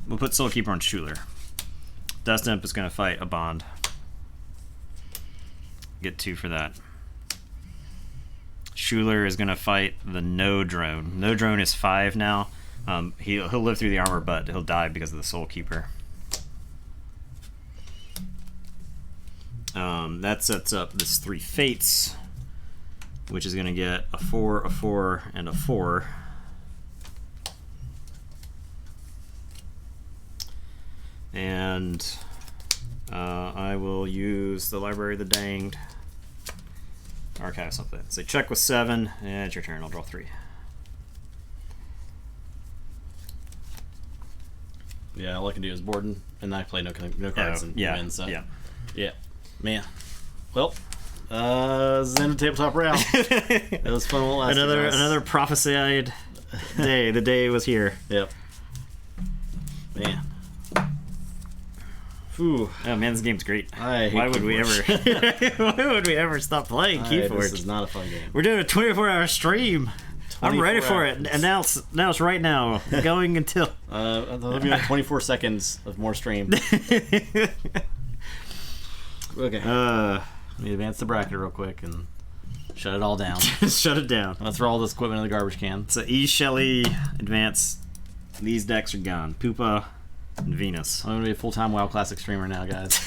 We'll put Soul Keeper on Schuler. Dust Imp is going to fight a bond. Get 2 for that. Schuler is going to fight the No Drone. No Drone is 5 now. He'll live through the armor, but he'll die because of the Soul Keeper. That sets up this 3 Fates, which is going to get a 4, a 4, and a 4. And I will use the Library of the Danged. Archive something. So check with 7, and it's your turn. I'll draw 3. Yeah, all I can do is board and I play no cards and win. So yeah, man. Well, this is the end of Tabletop Royale. It was fun. Another prophesied day. The day was here. Yep. Man. Whew. Oh man, this game's great. Why would we ever? Why would we ever stop playing Keyforge? This is not a fun game. We're doing a 24-hour stream. I'm ready for it. And now it's right now. Going until there'll be like 24 seconds of more stream. Okay. Let me advance the bracket real quick and shut it all down. Shut it down. Let's throw all this equipment in the garbage can. So E. Shelley, Advance. These decks are gone. Pupa and Venus. I'm gonna be a full-time WoW Classic streamer now, guys.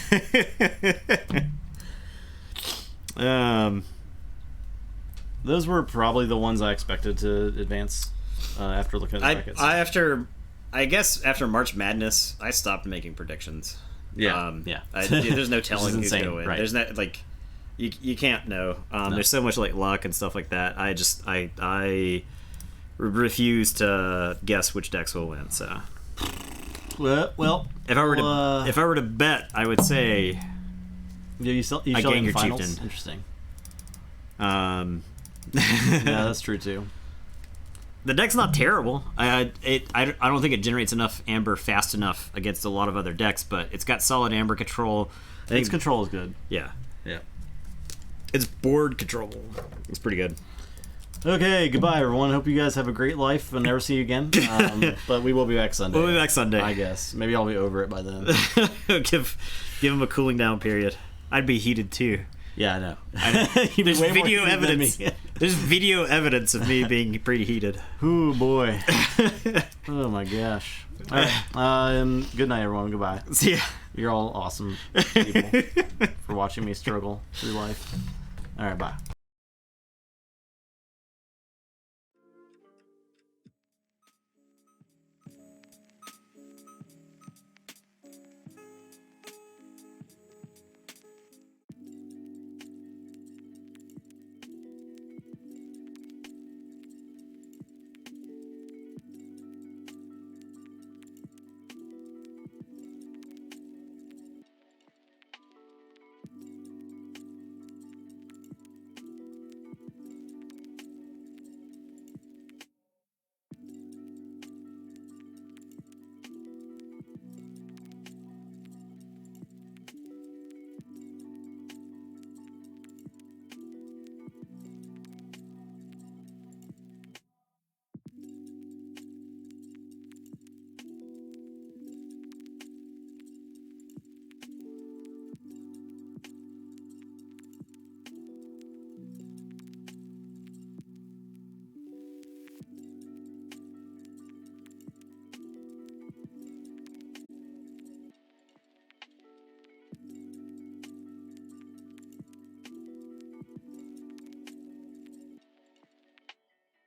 Those were probably the ones I expected to advance after looking at the brackets. I guess after March Madness, I stopped making predictions. Yeah, there's no telling who's insane, going to win. right. There's not like you can't know. No. There's so much like luck and stuff like that. I refuse to guess which decks will win. So, well, if I were to bet, I would say you still in the finals. Chieftain. Interesting. Yeah, that's true too. The deck's not terrible. I don't think it generates enough amber fast enough against a lot of other decks, but it's got solid amber control. I think Its control is good. Yeah. Yeah. It's board control. It's pretty good. Okay, goodbye everyone. Hope you guys have a great life and never see you again. But we will be back Sunday. We'll be back Sunday. I guess. Maybe I'll be over it by then. Give him a cooling down period. I'd be heated too. Yeah, I know. There's video evidence. There's video evidence of me being pretty heated. Ooh, boy. Oh, my gosh. All right. Good night, everyone. Goodbye. See ya. You're all awesome people for watching me struggle through life. All right, bye.